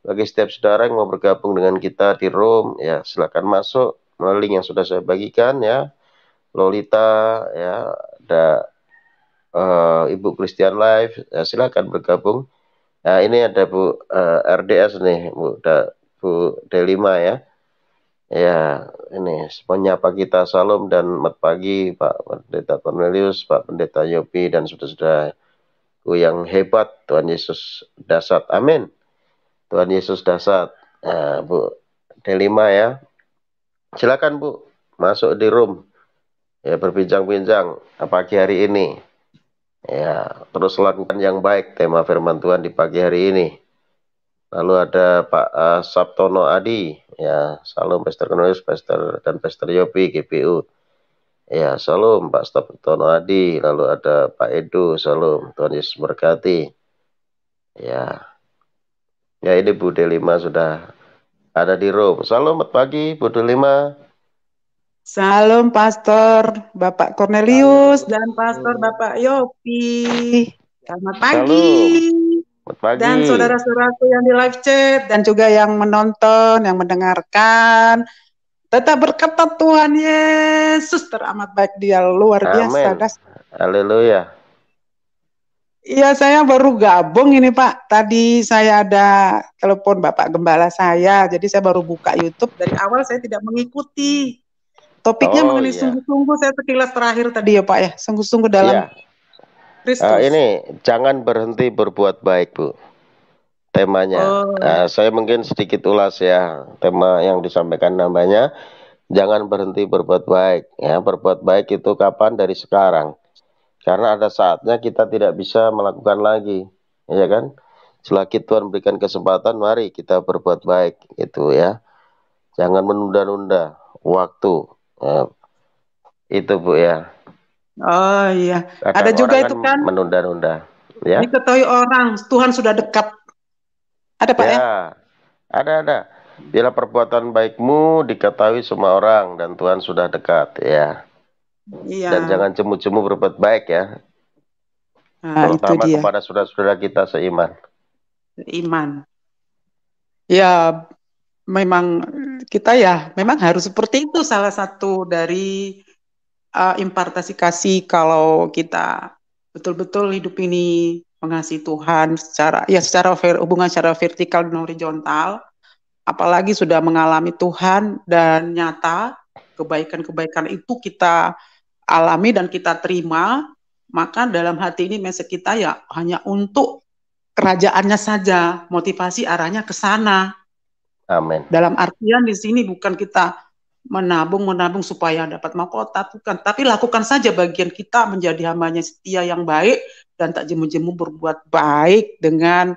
bagi setiap saudara yang mau bergabung dengan kita di room, ya silakan masuk melalui link yang sudah saya bagikan ya. Lolita ya, ada Ibu Christian Life, ya, silakan bergabung. Nah, ini ada Bu RDS nih, Bu D5 ya. Ya, ini menyapa kita, salam dan selamat pagi Pak Pendeta Cornelius, Pak Pendeta Yopi dan saudara-saudara yang hebat. Tuhan Yesus dahsyat. Amin. Tuhan Yesus dahsyat. Nah, Bu D5 ya. Silakan Bu, masuk di room. Ya, berbincang-bincang pagi hari ini. Ya, terus lakukan yang baik, tema firman Tuhan di pagi hari ini. Lalu ada Pak Sabtono Adi, ya, salam Pastor Cornelius, Pastor dan Pastor Yopi, GPU. Ya, salam Pak Sabtono Adi. Lalu ada Pak Edu, salam, Tuhan Yesus berkati. Ya, ya ini Bu D5 sudah ada di room. Salam, selamat pagi Bu D5. Salam Pastor Bapak Cornelius dan Pastor Bapak Yopi. Selamat pagi. Selamat pagi. Dan saudara-saudaraku yang di live chat dan juga yang menonton, yang mendengarkan. Tetap berkata Tuhan Yesus teramat baik, Dia luar biasa. Haleluya. Iya, saya baru gabung ini Pak. Tadi saya ada telepon Bapak Gembala saya, jadi saya baru buka YouTube. Dari awal saya tidak mengikuti. Topiknya mengenai sungguh-sungguh, saya sekilas terakhir tadi ya Pak ya, sungguh-sungguh dalam Kristus. Ini jangan berhenti berbuat baik Bu, temanya. Saya mungkin sedikit ulas ya, tema yang disampaikan namanya jangan berhenti berbuat baik. Ya, berbuat baik itu kapan? Dari sekarang. Karena ada saatnya kita tidak bisa melakukan lagi, ya kan? Selagi Tuhan berikan kesempatan, mari kita berbuat baik, itu ya. Jangan menunda-nunda waktu. Ya, itu Bu ya. Oh iya. Kadang ada juga itu kan menunda-nunda. Ya. Diketahui orang Tuhan sudah dekat. Ada Pak ya? Ada. Bila perbuatan baikmu diketahui semua orang dan Tuhan sudah dekat ya. Iya. Dan jangan cemu-cemu berbuat baik ya. Terutama kepada saudara-saudara kita seiman. Iman. Ya, memang kita ya memang harus seperti itu, salah satu dari impartasi kasih kalau kita betul-betul hidup ini mengasihi Tuhan secara hubungan secara vertikal dan horizontal, apalagi sudah mengalami Tuhan dan nyata kebaikan-kebaikan itu kita alami dan kita terima, maka dalam hati ini message kita ya hanya untuk kerajaannya saja, motivasi arahnya ke sana. Amin. Dalam artian di sini bukan kita menabung supaya dapat mahkota, bukan. Tapi lakukan saja bagian kita menjadi hambanya setia yang baik dan tak jemu-jemu berbuat baik dengan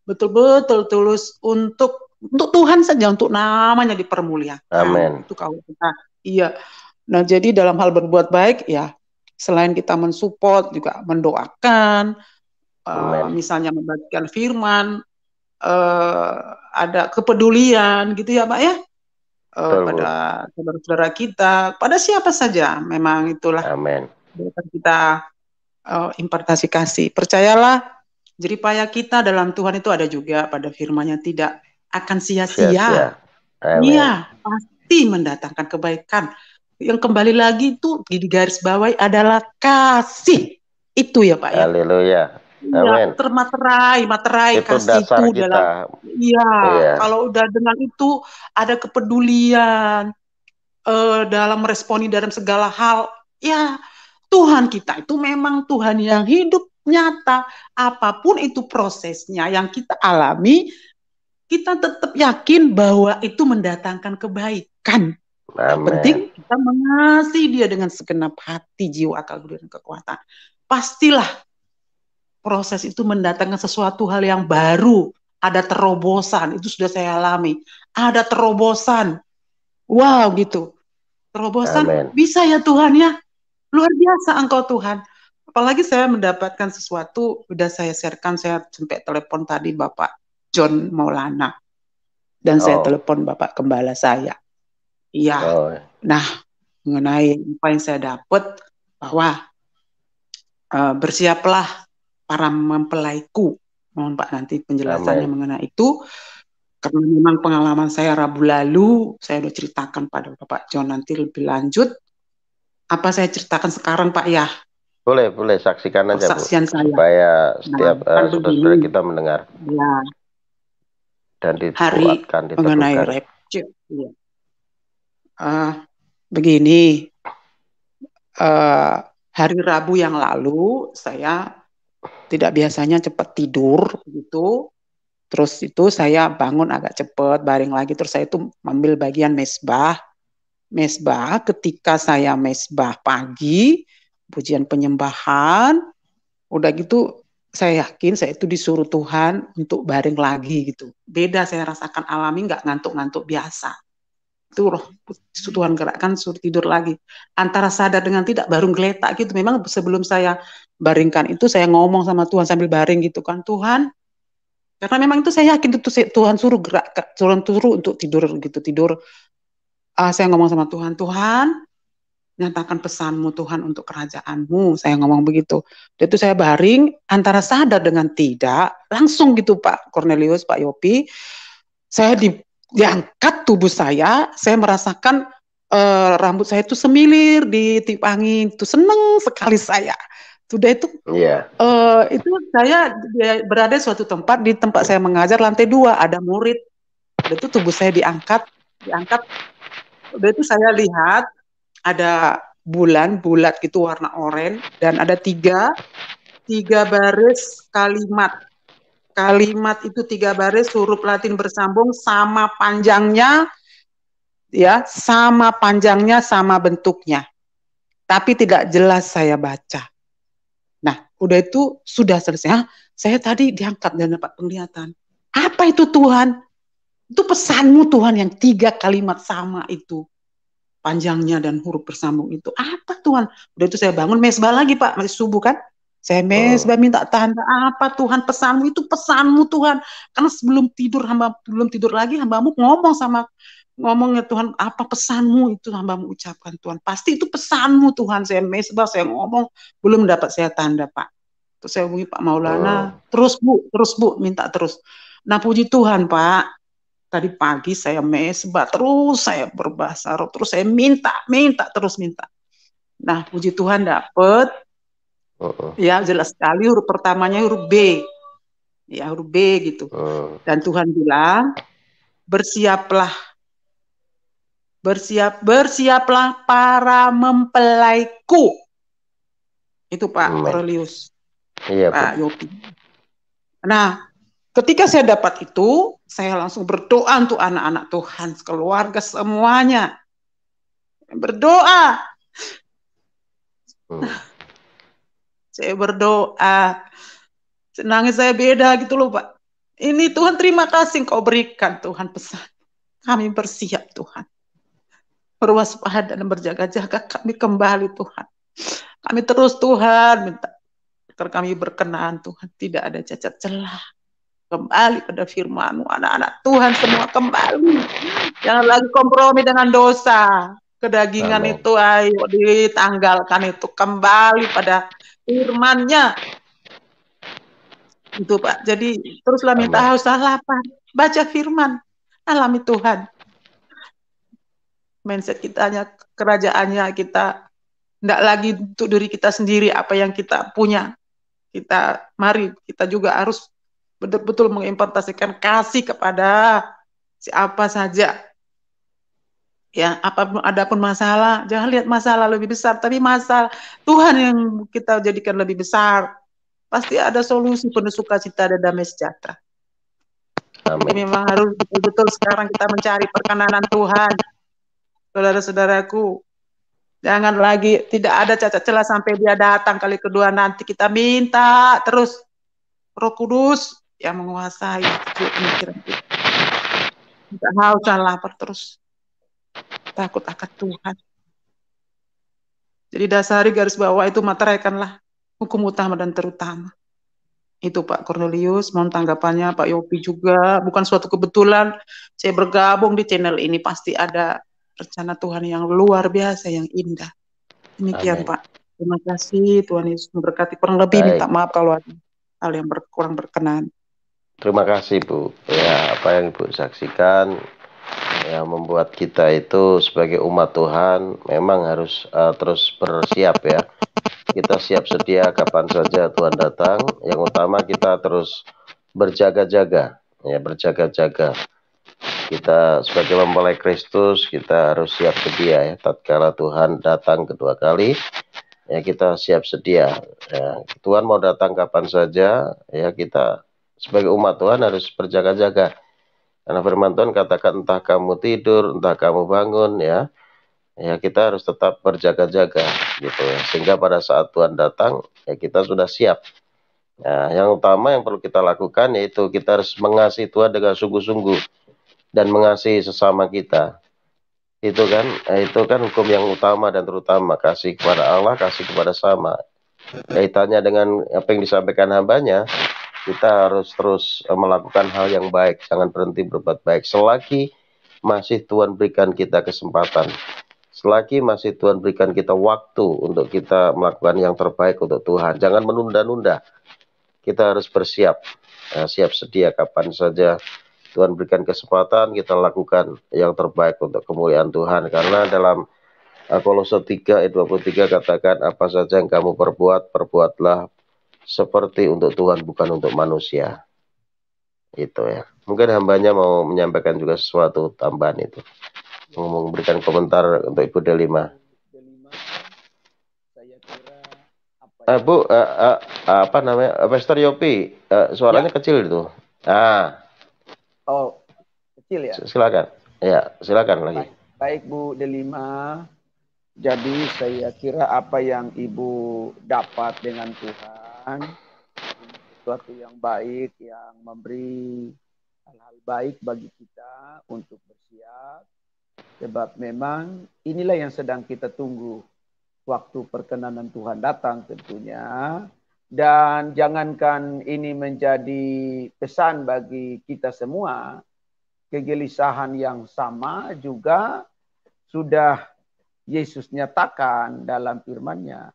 betul-betul tulus untuk Tuhan saja, untuk namanya dipermuliakan. Amin. Itu kalau kita, iya. Nah, jadi dalam hal berbuat baik ya, selain kita mensupport juga mendoakan, misalnya membagikan firman, ada kepedulian gitu ya Pak ya, pada saudara-saudara kita, pada siapa saja, memang itulah kita impartasi kasih. Percayalah, jeripaya kita dalam Tuhan itu ada juga pada firman-Nya, tidak akan sia-sia. Iya, pasti mendatangkan kebaikan. Yang kembali lagi itu di garis bawahi adalah kasih. Itu ya Pak ya. Haleluya. Iya, materai itu kasih dasar itu kita. dalam. Iya, kalau udah dengan itu ada kepedulian dalam meresponi dalam segala hal. Ya, Tuhan kita itu memang Tuhan yang hidup nyata. Apapun itu prosesnya yang kita alami, kita tetap yakin bahwa itu mendatangkan kebaikan. Yang penting kita mengasihi Dia dengan segenap hati, jiwa, akal, dan kekuatan. Pastilah proses itu mendatangkan sesuatu hal yang baru. Ada terobosan, itu sudah saya alami. Ada terobosan. Wow, gitu. Terobosan, bisa ya Tuhan ya. Luar biasa Engkau Tuhan. Apalagi saya mendapatkan sesuatu, udah saya sharekan, saya sampai telepon tadi Bapak John Maulana. Dan saya telepon Bapak Gembala saya. Iya. Nah, mengenai apa yang saya dapat, bahwa bersiaplah para mempelaiku. Mohon Pak nanti penjelasannya mengenai itu. Karena memang pengalaman saya Rabu lalu, saya sudah ceritakan pada Bapak John, nanti lebih lanjut. Apa saya ceritakan sekarang Pak ya? Boleh, saksikan aja Bu, supaya setiap saudara-saudara kita mendengar. Ya. Dan dikuatkan, diteguhkan. Mengenai rapture. Ya. Begini, hari Rabu yang lalu saya tidak biasanya cepat tidur begitu. Terus itu saya bangun agak cepat, baring lagi, terus saya itu ambil bagian mesbah. Ketika saya mesbah pagi, pujian penyembahan, udah gitu saya yakin saya itu disuruh Tuhan untuk baring lagi gitu. Beda saya rasakan alami, nggak ngantuk-ngantuk biasa. Itu roh Tuhan gerakkan, suruh tidur lagi. Antara sadar dengan tidak, baru geletak gitu. Memang sebelum saya baringkan itu saya ngomong sama Tuhan sambil baring gitu kan, Tuhan, karena memang itu saya yakin itu Tuhan suruh gerak, suruh untuk tidur gitu, tidur. Saya ngomong sama Tuhan, nyatakan pesan-Mu Tuhan untuk kerajaan-Mu. Saya ngomong begitu. Dan itu saya baring, antara sadar dengan tidak, langsung gitu Pak Cornelius, Pak Yopi, saya diangkat tubuh saya merasakan rambut saya itu semilir di tiup angin, itu seneng sekali saya. Sudah itu, itu saya berada di suatu tempat, di tempat saya mengajar lantai 2 ada murid. Udah itu tubuh saya diangkat. Udah itu saya lihat ada bulan bulat gitu warna oranye dan ada tiga baris kalimat. Kalimat itu 3 baris huruf Latin bersambung sama panjangnya, ya, sama panjangnya, sama bentuknya. Tapi tidak jelas saya baca. Nah, udah itu sudah selesai. Saya tadi diangkat dan dapat penglihatan. Apa itu Tuhan? Itu pesan-Mu Tuhan yang 3 kalimat sama itu. Panjangnya dan huruf bersambung itu. Apa Tuhan? Udah itu saya bangun mesbah lagi Pak, masih subuh kan? Saya mesbah minta tanda, apa Tuhan pesan-Mu itu, pesan-Mu Tuhan. Karena sebelum tidur lagi hamba-Mu ngomongnya Tuhan, apa pesan-Mu itu hamba-Mu ucapkan Tuhan. Pasti itu pesan-Mu Tuhan. Saya mesbah, saya ngomong, belum dapat saya tanda Pak. Terus saya hubungi Pak Maulana, terus Bu, minta terus. Nah puji Tuhan Pak, tadi pagi saya mesbah, terus saya berbahasa roh, terus saya minta. Nah puji Tuhan dapet. Ya jelas sekali huruf pertamanya huruf B. Ya huruf B gitu. Dan Tuhan bilang, bersiaplah para mempelaiku. Itu Pak Cornelius. Iya, Pak Yopi. Nah, ketika saya dapat itu, saya langsung berdoa untuk anak-anak Tuhan, keluarga semuanya. Berdoa. Hmm. Saya berdoa. Senangnya saya beda gitu loh, Pak. Ini Tuhan, terima kasih Engkau berikan, Tuhan, pesan. Kami bersiap, Tuhan. Berwaspada dan berjaga-jaga kami kembali, Tuhan. Kami terus, Tuhan, minta agar kami berkenan, Tuhan. Tidak ada cacat celah. Kembali pada firman-Mu, anak-anak Tuhan semua kembali. Jangan lagi kompromi dengan dosa. Kedagingan Amin. itu ayo ditanggalkan, itu kembali pada firman-Nya. Itu Pak. Jadi teruslah minta Amin. haus lapar. Baca firman. Alami Tuhan. Mindset kitanya, kerajaannya kita tidak lagi untuk diri kita sendiri apa yang kita punya. Mari kita juga harus betul-betul mengimpartasikan kasih kepada siapa saja. Ya, apapun adapun masalah, jangan lihat masalah lebih besar, tapi masalah Tuhan yang kita jadikan lebih besar. Pasti ada solusi penuh sukacita dan damai sejahtera. Jadi Amin. memang harus betul-betul sekarang kita mencari perkenanan Tuhan. Saudara-saudaraku, jangan lagi tidak ada cacat celah sampai dia datang kali kedua, nanti kita minta terus Roh Kudus yang menguasai pemikiran kita. Kita haus dan lapar terus. Takut akan Tuhan. Jadi dasari garis bawah itu materaikanlah hukum utama dan terutama. Itu Pak Cornelius, mohon tanggapannya Pak Yopi juga. Bukan suatu kebetulan saya bergabung di channel ini, pasti ada rencana Tuhan yang luar biasa, yang indah. Demikian Amin. Pak. Terima kasih, Tuhan Yesus memberkati. Kurang lebih Baik. minta maaf kalau ada hal yang kurang berkenan. Terima kasih Bu. Ya, apa yang Ibu saksikan yang membuat kita itu sebagai umat Tuhan memang harus terus bersiap ya. Kita siap sedia kapan saja Tuhan datang. Yang utama kita terus berjaga-jaga, ya berjaga-jaga. Kita sebagai mempelai Kristus kita harus siap sedia ya. Tatkala Tuhan datang kedua kali, ya kita siap sedia. Ya, Tuhan mau datang kapan saja, ya kita sebagai umat Tuhan harus berjaga-jaga. Karena firman Tuhan katakan entah kamu tidur, entah kamu bangun, ya kita harus tetap berjaga-jaga gitu ya. Sehingga pada saat Tuhan datang, ya kita sudah siap. Nah, yang utama yang perlu kita lakukan yaitu kita harus mengasihi Tuhan dengan sungguh-sungguh dan mengasihi sesama kita. Itu kan hukum yang utama dan terutama, kasih kepada Allah, kasih kepada sama. Kaitannya dengan apa yang disampaikan hambanya, kita harus terus melakukan hal yang baik, jangan berhenti berbuat baik selagi masih Tuhan berikan kita kesempatan, selagi masih Tuhan berikan kita waktu untuk kita melakukan yang terbaik untuk Tuhan. Jangan menunda-nunda, kita harus bersiap, siap sedia kapan saja Tuhan berikan kesempatan, kita lakukan yang terbaik untuk kemuliaan Tuhan. Karena dalam Kolose 3 ayat 23 katakan, apa saja yang kamu perbuat, perbuatlah seperti untuk Tuhan, bukan untuk manusia. Itu ya. Mungkin hambanya mau menyampaikan juga sesuatu tambahan itu. Mau memberikan komentar untuk Ibu Delima. Saya kira Bu, apa namanya? Pastor Yopi, suaranya kecil itu. Oh, kecil ya. Silakan. Ya, silakan lagi. Baik Bu Delima. Jadi saya kira apa yang Ibu dapat dengan Tuhan, sesuatu yang baik, yang memberi hal-hal baik bagi kita untuk bersiap. Sebab memang inilah yang sedang kita tunggu. Waktu perkenanan Tuhan datang tentunya. Dan jangankan ini menjadi pesan bagi kita semua, kegelisahan yang sama juga sudah Yesus nyatakan dalam firman-Nya.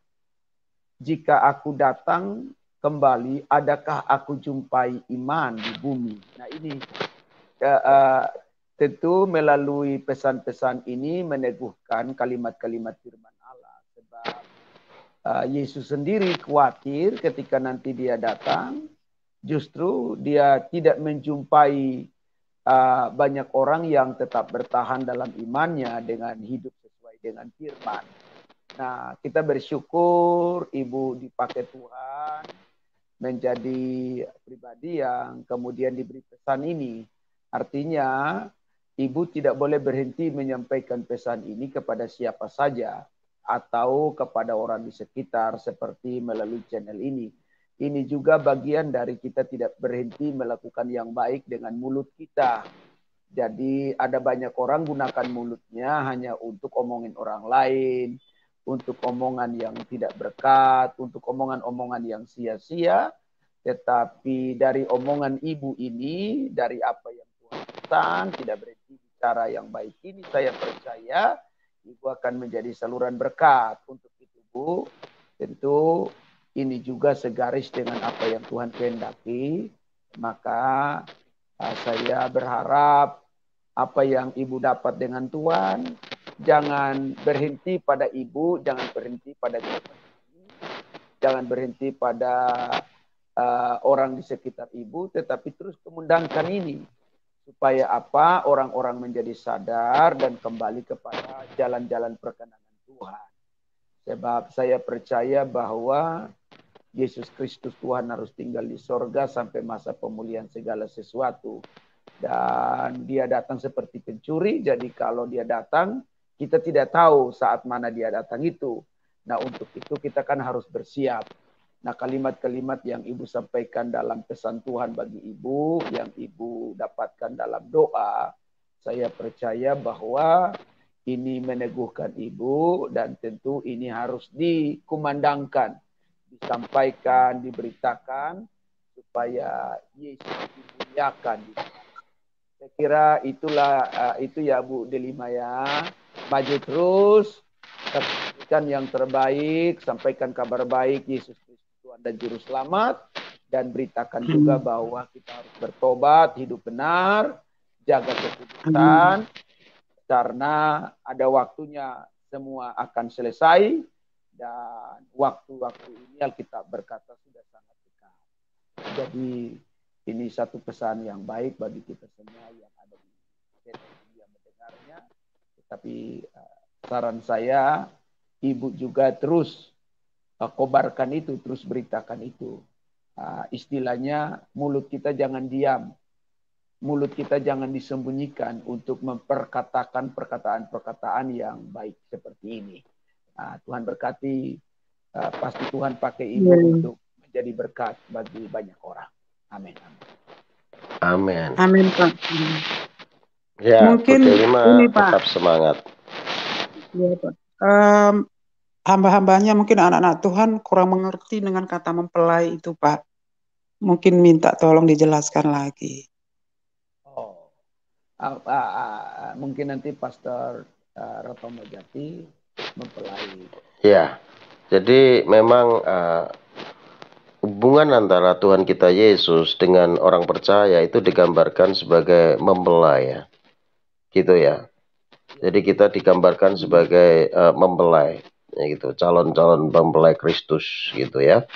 Jika aku datang kembali, adakah aku jumpai iman di bumi? Nah ini tentu melalui pesan-pesan ini meneguhkan kalimat-kalimat firman Allah. Sebab Yesus sendiri khawatir ketika nanti dia datang, justru dia tidak menjumpai banyak orang yang tetap bertahan dalam imannya dengan hidup dengan firman. Nah, kita bersyukur Ibu dipakai Tuhan menjadi pribadi yang kemudian diberi pesan ini. Artinya Ibu tidak boleh berhenti menyampaikan pesan ini kepada siapa saja atau kepada orang di sekitar seperti melalui channel ini. Ini juga bagian dari kita tidak berhenti melakukan yang baik dengan mulut kita. Jadi ada banyak orang gunakan mulutnya hanya untuk omongin orang lain, untuk omongan yang tidak berkat, untuk omongan-omongan yang sia-sia. Tetapi dari omongan ibu ini, dari apa yang Tuhan pesan, tidak berhenti bicara yang baik ini, saya percaya ibu akan menjadi saluran berkat. Untuk itu, Bu, tentu ini juga segaris dengan apa yang Tuhan kehendaki. Maka saya berharap apa yang ibu dapat dengan Tuhan, jangan berhenti pada ibu, jangan berhenti pada kita, jangan berhenti pada orang di sekitar ibu, tetapi terus kemundangkan ini. Supaya apa? Orang-orang menjadi sadar dan kembali kepada jalan-jalan perkenanan Tuhan. Sebab saya percaya bahwa Yesus Kristus Tuhan harus tinggal di sorga sampai masa pemulihan segala sesuatu. Dan dia datang seperti pencuri, jadi kalau dia datang, kita tidak tahu saat mana dia datang itu. Nah, untuk itu kita kan harus bersiap. Nah, kalimat-kalimat yang Ibu sampaikan dalam pesan Tuhan bagi Ibu, yang Ibu dapatkan dalam doa, saya percaya bahwa ini meneguhkan Ibu dan tentu ini harus dikumandangkan, disampaikan, diberitakan supaya Yesus dimuliakan. Saya kira itulah itu ya Bu Delima ya. Maju terus, sampaikan yang terbaik, sampaikan kabar baik Yesus Kristus Tuhan dan Juru Selamat, dan beritakan juga bahwa kita harus bertobat, hidup benar, jaga kekudusan, karena ada waktunya semua akan selesai, dan waktu-waktu ini Alkitab berkata sudah sangat dekat. Jadi ini satu pesan yang baik bagi kita semua yang ada di channel yang mendengarnya. Tetapi saran saya, Ibu juga terus kobarkan itu, terus beritakan itu. Istilahnya mulut kita jangan diam. Mulut kita jangan disembunyikan untuk memperkatakan perkataan-perkataan yang baik seperti ini. Tuhan berkati, pasti Tuhan pakai Ibu untuk menjadi berkat bagi banyak orang. Amin. Amin. Amin, Pak. Ya, mungkin ini Pak, tetap semangat. Ya, Pak. Hamba-hambanya mungkin anak-anak Tuhan kurang mengerti dengan kata mempelai itu, Pak. Mungkin minta tolong dijelaskan lagi. Mungkin nanti Pastor Rotomo Jati mempelai. Ya, jadi memang hubungan antara Tuhan kita Yesus dengan orang percaya itu digambarkan sebagai mempelai ya. Gitu ya. Jadi kita digambarkan sebagai mempelai ya gitu, calon-calon mempelai Kristus gitu ya.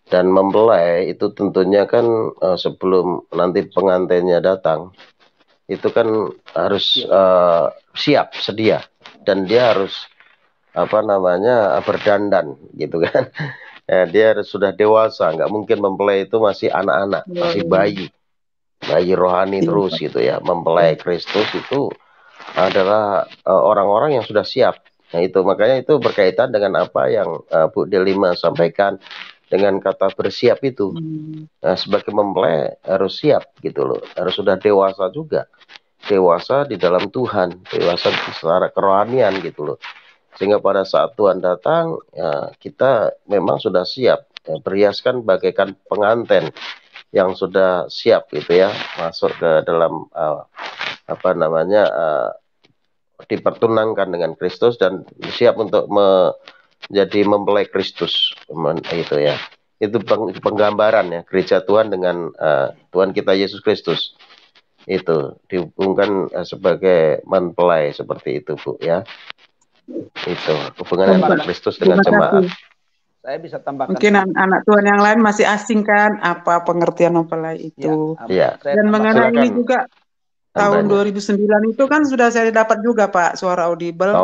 Dan mempelai itu tentunya kan sebelum nanti pengantinnya datang itu kan harus siap, sedia, dan dia harus berdandan gitu kan. Dia harus sudah dewasa, nggak mungkin mempelai itu masih anak-anak, masih bayi rohani terus gitu ya. Mempelai Kristus itu adalah orang-orang yang sudah siap. Nah itu makanya itu berkaitan dengan apa yang Bu Delima sampaikan dengan kata bersiap itu. Nah, sebagai mempelai harus siap gitu loh, harus sudah dewasa juga, dewasa di dalam Tuhan, dewasa secara kerohanian gitu loh. Sehingga pada saat Tuhan datang, ya, kita memang sudah siap, ya, berhiaskan bagaikan pengantin yang sudah siap gitu ya, masuk ke dalam dipertunangkan dengan Kristus dan siap untuk menjadi mempelai Kristus itu ya. Itu penggambaran ya gereja Tuhan dengan Tuhan kita Yesus Kristus. Itu dihubungkan sebagai mempelai seperti itu Bu ya. Itu hubungan antara Kristus dengan jemaat. Saya bisa tambahkan. Mungkin anak Tuhan yang lain masih asing kan apa pengertian mempelai itu. Ya. Dan mengenai ini juga tahun 2009 itu kan sudah saya dapat juga Pak suara audible.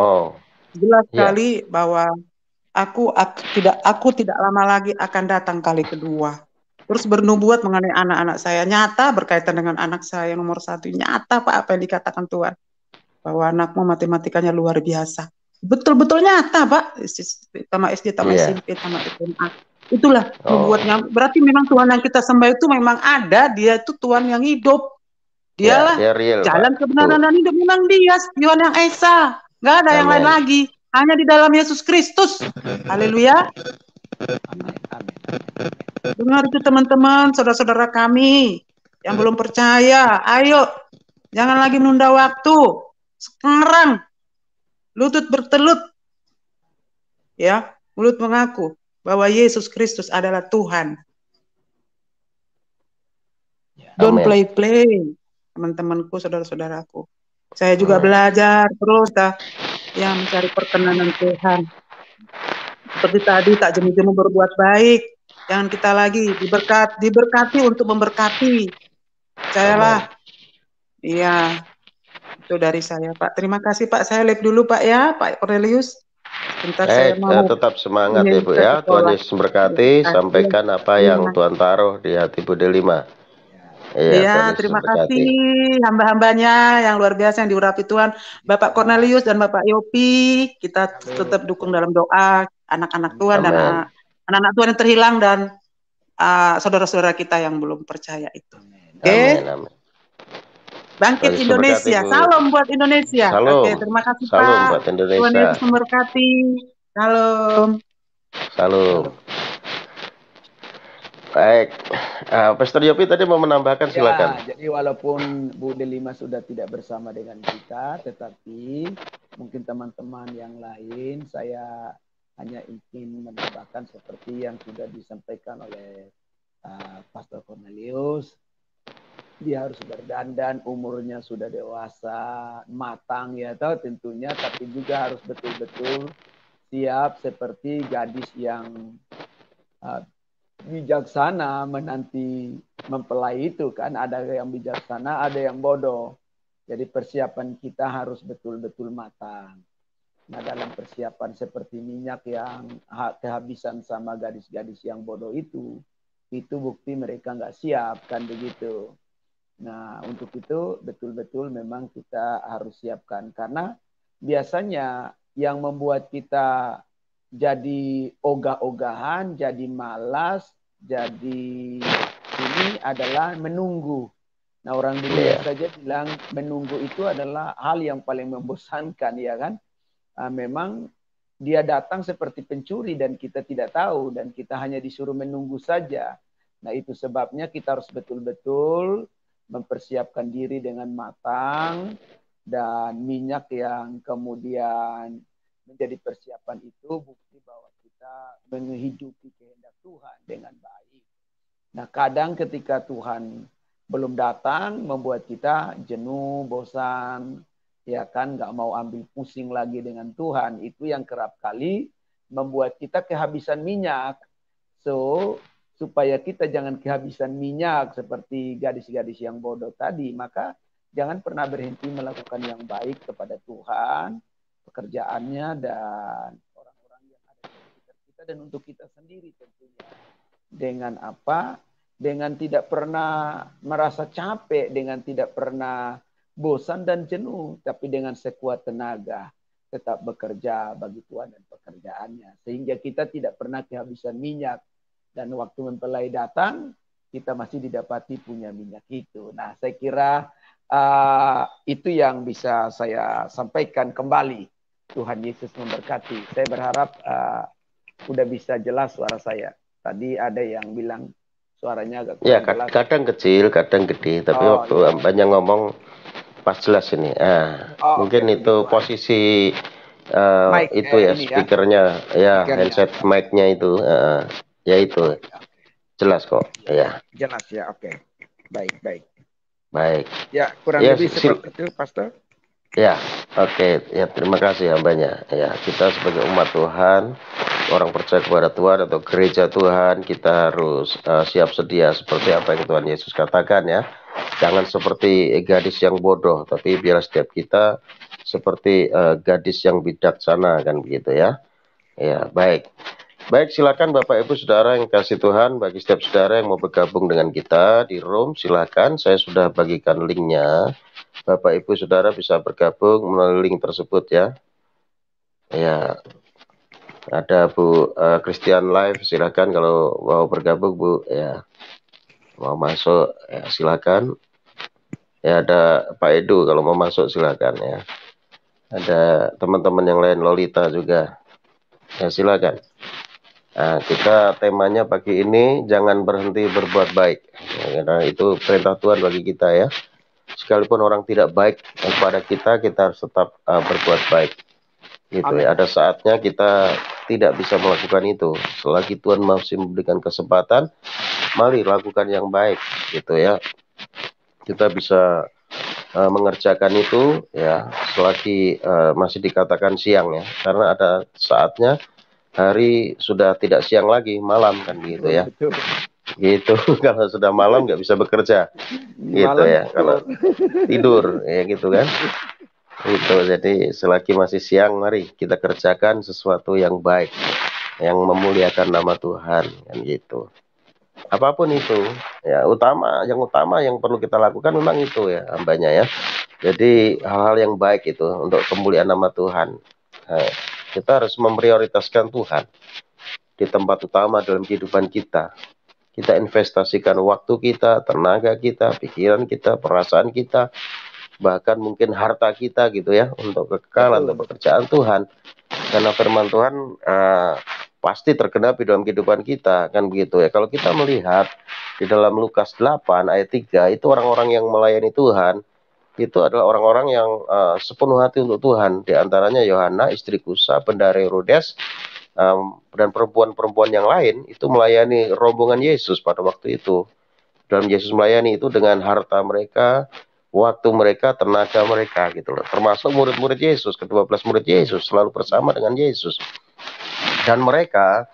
Jelas sekali bahwa aku tidak lama lagi akan datang kali kedua. terus bernubuat mengenai anak-anak saya. Nyata berkaitan dengan anak saya nomor 1. Nyata Pak apa yang dikatakan Tuhan. Bahwa anakmu matematikanya luar biasa. Betul-betul nyata Pak. Tamat SD, tamat Iya. SMP, tamat SMA. Itulah Oh. nubuatnya. Berarti memang Tuhan yang kita sembah itu memang ada. Dia itu Tuhan yang hidup. Dialah Ya, dia real, jalan Pak. kebenaran dan hidup. Memang dia Tuhan yang Esa. Nggak ada yang lain Amin. lagi. Hanya di dalam Yesus Kristus. Haleluya. Amin. Amin. Dengar itu teman-teman, saudara-saudara kami yang belum percaya. Ayo, jangan lagi menunda waktu. Sekarang, lutut bertelut. Ya, mulut mengaku bahwa Yesus Kristus adalah Tuhan. Don't Amin. play-play, teman-temanku, saudara-saudaraku. Saya juga belajar terus ya mencari perkenanan Tuhan. Seperti tadi, tak jemu-jemu berbuat baik. Jangan kita lagi diberkati untuk memberkati. Percayalah. Iya, itu dari saya, Pak. Terima kasih, Pak. Saya live dulu, Pak, ya, Pak Cornelius. Sebentar saya mau Tetap semangat ya Bu ya. Tuhan Yesus memberkati. Sampaikan apa yang Tuhan taruh di hati Bu Delima. Iya, terima kasih hamba-hambanya yang luar biasa yang diurapi Tuhan. Bapak Cornelius dan Bapak Yopi, kita tetap dukung dalam doa anak-anak Tuhan dan anak-anak Tuhan yang terhilang dan saudara-saudara kita yang belum percaya itu. Oke? Bangkit Indonesia. Salam buat Indonesia. Oke, terima kasih Salam Pak. buat Indonesia. Tuhan Yesus memberkati. Salam. Salam. Baik, Pastor Yopi tadi mau menambahkan, silakan. Ya, jadi walaupun Bu Delima sudah tidak bersama dengan kita, tetapi mungkin teman-teman yang lain, saya hanya ingin menambahkan seperti yang sudah disampaikan oleh Pastor Cornelius. Dia harus berdandan, umurnya sudah dewasa, matang ya, tahu tentunya, tapi juga harus betul-betul siap seperti gadis yang bijaksana menanti mempelai itu kan. Ada yang bijaksana, ada yang bodoh. Jadi persiapan kita harus betul-betul matang. Nah, dalam persiapan seperti minyak yang kehabisan sama gadis-gadis yang bodoh itu bukti mereka nggak siap kan begitu. Nah, untuk itu betul-betul memang kita harus siapkan. Karena biasanya yang membuat kita jadi ogah-ogahan, jadi malas, jadi ini adalah menunggu. Nah, orang dunia saja bilang menunggu itu adalah hal yang paling membosankan, ya kan? Memang dia datang seperti pencuri dan kita tidak tahu dan kita hanya disuruh menunggu saja. Nah, itu sebabnya kita harus betul-betul mempersiapkan diri dengan matang dan minyak yang kemudian menjadi persiapan itu bukti bahwa kita menghidupi kehendak Tuhan dengan baik. Nah, kadang ketika Tuhan belum datang membuat kita jenuh, bosan, ya kan, nggak mau ambil pusing lagi dengan Tuhan. Itu yang kerap kali membuat kita kehabisan minyak. So, supaya kita jangan kehabisan minyak seperti gadis-gadis yang bodoh tadi, maka jangan pernah berhenti melakukan yang baik kepada Tuhan, pekerjaannya dan orang-orang yang ada di sekitar kita dan untuk kita sendiri tentunya. Dengan apa? Dengan tidak pernah merasa capek, dengan tidak pernah bosan dan jenuh, tapi dengan sekuat tenaga tetap bekerja bagi Tuhan dan pekerjaannya. Sehingga kita tidak pernah kehabisan minyak. Dan waktu mempelai datang, kita masih didapati punya minyak itu. Nah, saya kira itu yang bisa saya sampaikan kembali. Tuhan Yesus memberkati. Saya berharap udah bisa jelas suara saya. Tadi ada yang bilang suaranya agak kurang jelas. Ya, kadang kecil, kadang gede. Tapi waktu banyak ngomong pas jelas ini. Mungkin itu posisi itu ya, speakernya, ya, handset mic-nya itu. Ya itu. Jelas kok. Ya. Jelas ya, oke. Baik. Ya, kurang lebih seperti itu, Pastor. Ya, oke. Ya, terima kasih hambanya. Ya, kita sebagai umat Tuhan, orang percaya kepada Tuhan atau gereja Tuhan, kita harus siap sedia seperti apa yang Tuhan Yesus katakan ya. Jangan seperti gadis yang bodoh, tapi biar setiap kita seperti gadis yang bijaksana kan begitu ya. Ya, baik. Baik, silakan Bapak Ibu Saudara yang kasih Tuhan, bagi setiap saudara yang mau bergabung dengan kita di room, silakan. Saya sudah bagikan linknya. Bapak Ibu Saudara bisa bergabung melalui link tersebut ya. Ya, ada Bu Christian Live, silakan kalau mau bergabung Bu ya. Mau masuk ya silakan. Ya ada Pak Edu kalau mau masuk silakan ya. Ada teman-teman yang lain, Lolita juga. Ya silakan. Nah, kita temanya pagi ini jangan berhenti berbuat baik. Ya, karena itu perintah Tuhan bagi kita ya. Sekalipun orang tidak baik kepada kita, kita harus tetap berbuat baik. Gitu ya. Ada saatnya kita tidak bisa melakukan itu. Selagi Tuhan masih memberikan kesempatan, mari lakukan yang baik. Gitu ya. Kita bisa mengerjakan itu ya selagi masih dikatakan siang ya. Karena ada saatnya hari sudah tidak siang lagi, malam kan gitu ya. Gitu. Kalau sudah malam nggak bisa bekerja gitu ya. Kalau tidur ya gitu kan. Itu jadi selagi masih siang, mari kita kerjakan sesuatu yang baik, yang memuliakan nama Tuhan kan gitu. Apapun itu ya, yang utama yang perlu kita lakukan memang itu ya, hambanya ya. Jadi hal-hal yang baik itu untuk kemuliaan nama Tuhan. Nah, kita harus memprioritaskan Tuhan di tempat utama dalam kehidupan kita. Kita investasikan waktu kita, tenaga kita, pikiran kita, perasaan kita, bahkan mungkin harta kita gitu ya, untuk kekekalan, untuk pekerjaan Tuhan. Karena firman Tuhan pasti tergenapi dalam kehidupan kita, kan begitu ya. Kalau kita melihat di dalam Lukas 8 ayat 3, itu orang-orang yang melayani Tuhan, itu adalah orang-orang yang sepenuh hati untuk Tuhan. Di antaranya Yohana, istri Kusa, bendahara Herodes, dan perempuan-perempuan yang lain itu melayani rombongan Yesus pada waktu itu. Dalam Yesus melayani itu dengan harta mereka, waktu mereka, tenaga mereka gitu loh. Termasuk murid-murid Yesus, ke-12 murid Yesus selalu bersama dengan Yesus. Dan mereka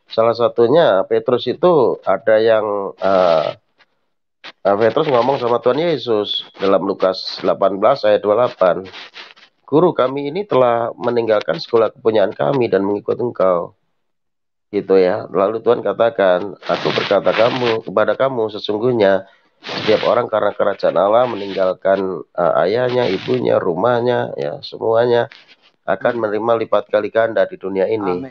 salah satunya Petrus itu ada yang Petrus ngomong sama Tuhan Yesus dalam Lukas 18 ayat 28. Guru, kami ini telah meninggalkan sekolah kepunyaan kami dan mengikut Engkau. Gitu ya. Lalu Tuhan katakan, aku berkata kepada kamu sesungguhnya setiap orang karena kerajaan Allah meninggalkan ayahnya, ibunya, rumahnya, ya semuanya akan menerima lipat kali ganda di dunia ini.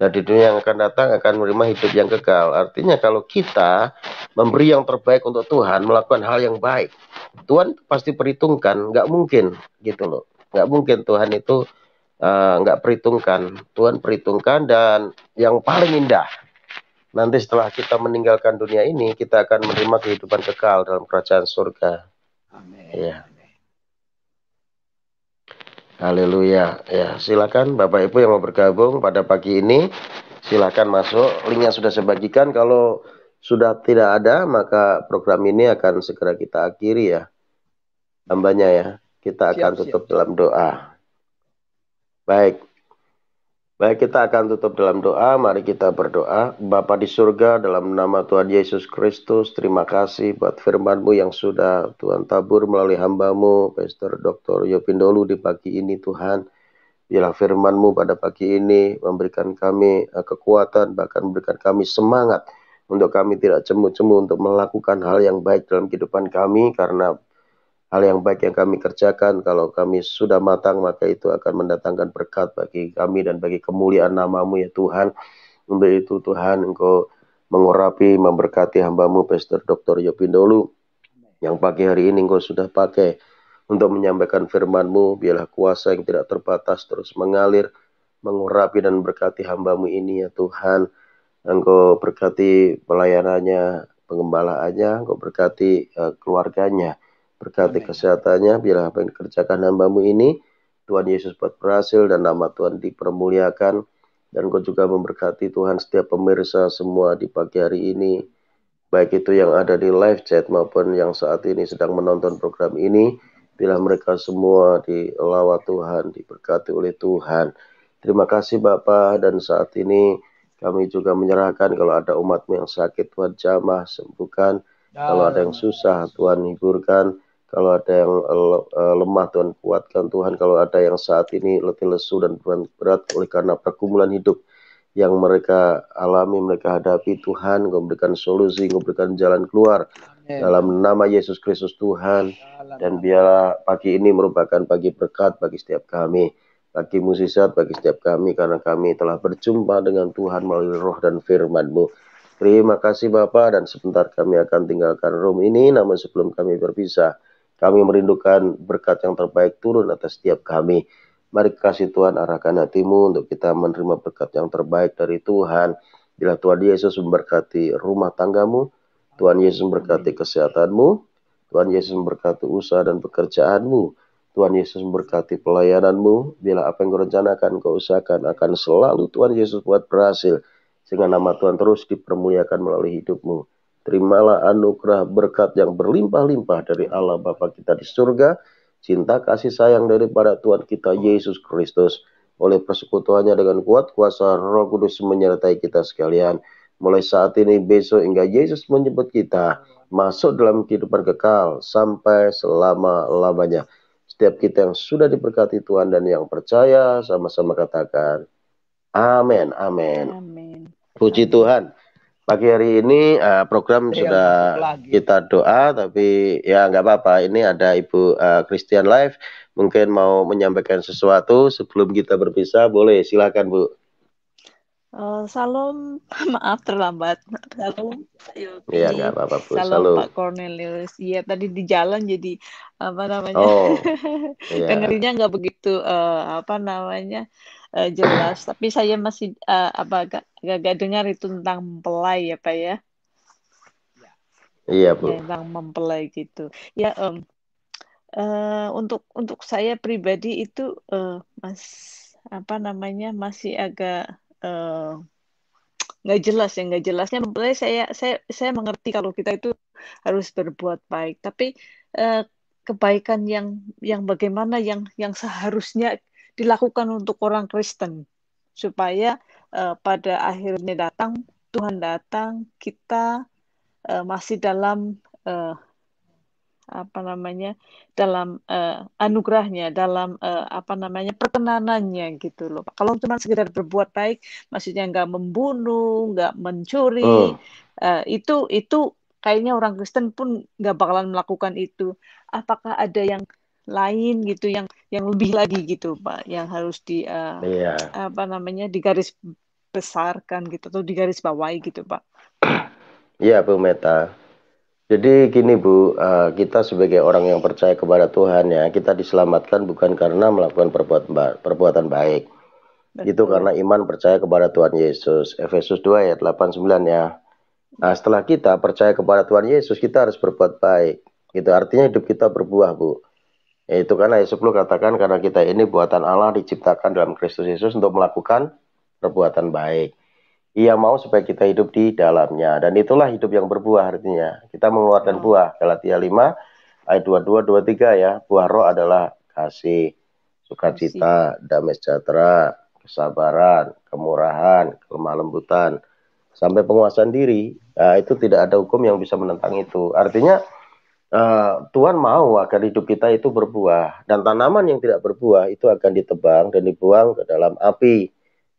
Dan di dunia yang akan datang akan menerima hidup yang kekal. Artinya kalau kita memberi yang terbaik untuk Tuhan, melakukan hal yang baik, Tuhan pasti perhitungkan. Nggak mungkin gitu loh. Nggak mungkin Tuhan itu nggak perhitungkan. Tuhan perhitungkan, dan yang paling indah, nanti setelah kita meninggalkan dunia ini, kita akan menerima kehidupan kekal dalam kerajaan surga. Amin. Ya. Haleluya. Ya, silakan Bapak Ibu yang mau bergabung pada pagi ini, silakan masuk. Linknya sudah saya bagikan. Kalau sudah tidak ada, maka program ini akan segera kita akhiri ya. Hambanya ya. Kita akan tutup dalam doa. Baik, kita akan tutup dalam doa. Mari kita berdoa. Bapa di surga, dalam nama Tuhan Yesus Kristus, terima kasih buat firman-Mu yang sudah Tuhan tabur melalui hamba-Mu, Pastor Dr. Yopindolu di pagi ini Tuhan. Biarlah firman-Mu pada pagi ini memberikan kami kekuatan, bahkan memberikan kami semangat untuk kami tidak cemu-cemu untuk melakukan hal yang baik dalam kehidupan kami, karena hal yang baik yang kami kerjakan, kalau kami sudah matang, maka itu akan mendatangkan berkat bagi kami dan bagi kemuliaan nama-Mu ya Tuhan. Untuk itu Tuhan, Engkau mengurapi, memberkati hamba-Mu Pastor Dr. Yopindolu yang pagi hari ini Engkau sudah pakai untuk menyampaikan firman-Mu. Biarlah kuasa yang tidak terbatas terus mengalir, mengurapi dan berkati hamba-Mu ini ya Tuhan. Engkau berkati pelayanannya, pengembalaannya, Engkau berkati keluarganya, berkati kesehatannya. Biarlah apa yang dikerjakan hamba-Mu ini, Tuhan Yesus buat berhasil dan nama Tuhan dipermuliakan. Dan Engkau juga memberkati Tuhan setiap pemirsa semua di pagi hari ini, baik itu yang ada di live chat maupun yang saat ini sedang menonton program ini. Biarlah mereka semua dilawat Tuhan, diberkati oleh Tuhan. Terima kasih Bapa, dan saat ini kami juga menyerahkan kalau ada umat-Mu yang sakit, Tuhan jamah, sembuhkan. Kalau ada yang susah, Tuhan hiburkan. Kalau ada yang lemah, Tuhan kuatkan Tuhan. Kalau ada yang saat ini letih lesu dan berat oleh karena pergumulan hidup yang mereka alami, mereka hadapi, Tuhan Engkau berikan solusi, Engkau berikan jalan keluar Amin. dalam nama Yesus Kristus Tuhan. Dalam Dan nama biarlah pagi ini merupakan pagi berkat bagi setiap kami, pagi mukjizat bagi setiap kami, karena kami telah berjumpa dengan Tuhan melalui roh dan firman-Mu. Terima kasih Bapa, dan sebentar kami akan tinggalkan room ini, namun sebelum kami berpisah, kami merindukan berkat yang terbaik turun atas setiap kami. Mari kasih Tuhan arahkan hatimu untuk kita menerima berkat yang terbaik dari Tuhan. Bila Tuhan Yesus memberkati rumah tanggamu, Tuhan Yesus memberkati kesehatanmu, Tuhan Yesus memberkati usaha dan pekerjaanmu, Tuhan Yesus memberkati pelayananmu. Bila apa yang kau rencanakan, kau usahakan, akan selalu Tuhan Yesus buat berhasil, sehingga nama Tuhan terus dipermuliakan melalui hidupmu. Terimalah anugerah berkat yang berlimpah-limpah dari Allah Bapa kita di surga, cinta kasih sayang daripada Tuhan kita Yesus Kristus, oleh persekutuannya dengan kuat kuasa Roh Kudus menyertai kita sekalian, mulai saat ini, besok, hingga Yesus menjemput kita masuk dalam kehidupan kekal sampai selama-lamanya. Setiap kita yang sudah diberkati Tuhan dan yang percaya, sama-sama katakan amin, amin. Amin. Puji Amin. Tuhan. Pagi hari ini program Ada yang sudah masuk lagi. kita doa, tapi ya nggak apa-apa. Ini ada Ibu Christian Live, mungkin mau menyampaikan sesuatu sebelum kita berpisah. Boleh, silakan Bu. Salam, maaf terlambat. Salam, Iya nggak apa-apa Bu. salam Salam. Pak Cornelius. Iya tadi di jalan jadi apa namanya? Oh, iya. Dengerinnya nggak begitu apa namanya jelas. Tapi saya masih agak dengar itu tentang mempelai ya Pak ya. Iya Bu. Ya tentang mempelai gitu. Ya untuk saya pribadi itu masih agak nggak jelas ya, nggak jelasnya mempelai. Saya mengerti kalau kita itu harus berbuat baik, tapi kebaikan yang bagaimana yang seharusnya dilakukan untuk orang Kristen supaya pada akhirnya Tuhan datang, kita masih dalam dalam anugerahnya, dalam perkenanannya gitu loh. Kalau cuma sekedar berbuat baik, maksudnya nggak membunuh, nggak mencuri, itu kayaknya orang Kristen pun nggak bakalan melakukan itu. Apakah ada yang lain gitu, yang lebih lagi gitu, Pak, yang harus Iya. digaris besarkan gitu atau digaris bawahi gitu, Pak? Iya Bu Meta. Jadi gini Bu, kita sebagai orang yang percaya kepada Tuhan ya, kita diselamatkan bukan karena melakukan perbuatan baik. Betul. Itu karena iman percaya kepada Tuhan Yesus. Efesus 2 ayat 8-9 ya. Nah, setelah kita percaya kepada Tuhan Yesus, kita harus berbuat baik. Itu artinya hidup kita berbuah Bu. Itu karena ayat 10 katakan, karena kita ini buatan Allah diciptakan dalam Kristus Yesus untuk melakukan perbuatan baik. Ia mau supaya kita hidup di dalamnya. Dan itulah hidup yang berbuah artinya. Kita mengeluarkan buah. Galatia 5 ayat 22, 23 ya. Buah roh adalah kasih, sukacita, damai sejahtera, kesabaran, kemurahan, kelemah lembutan, sampai penguasaan diri. Nah, itu tidak ada hukum yang bisa menentang itu. Artinya Tuhan mau agar hidup kita itu berbuah. Dan tanaman yang tidak berbuah itu akan ditebang dan dibuang ke dalam api.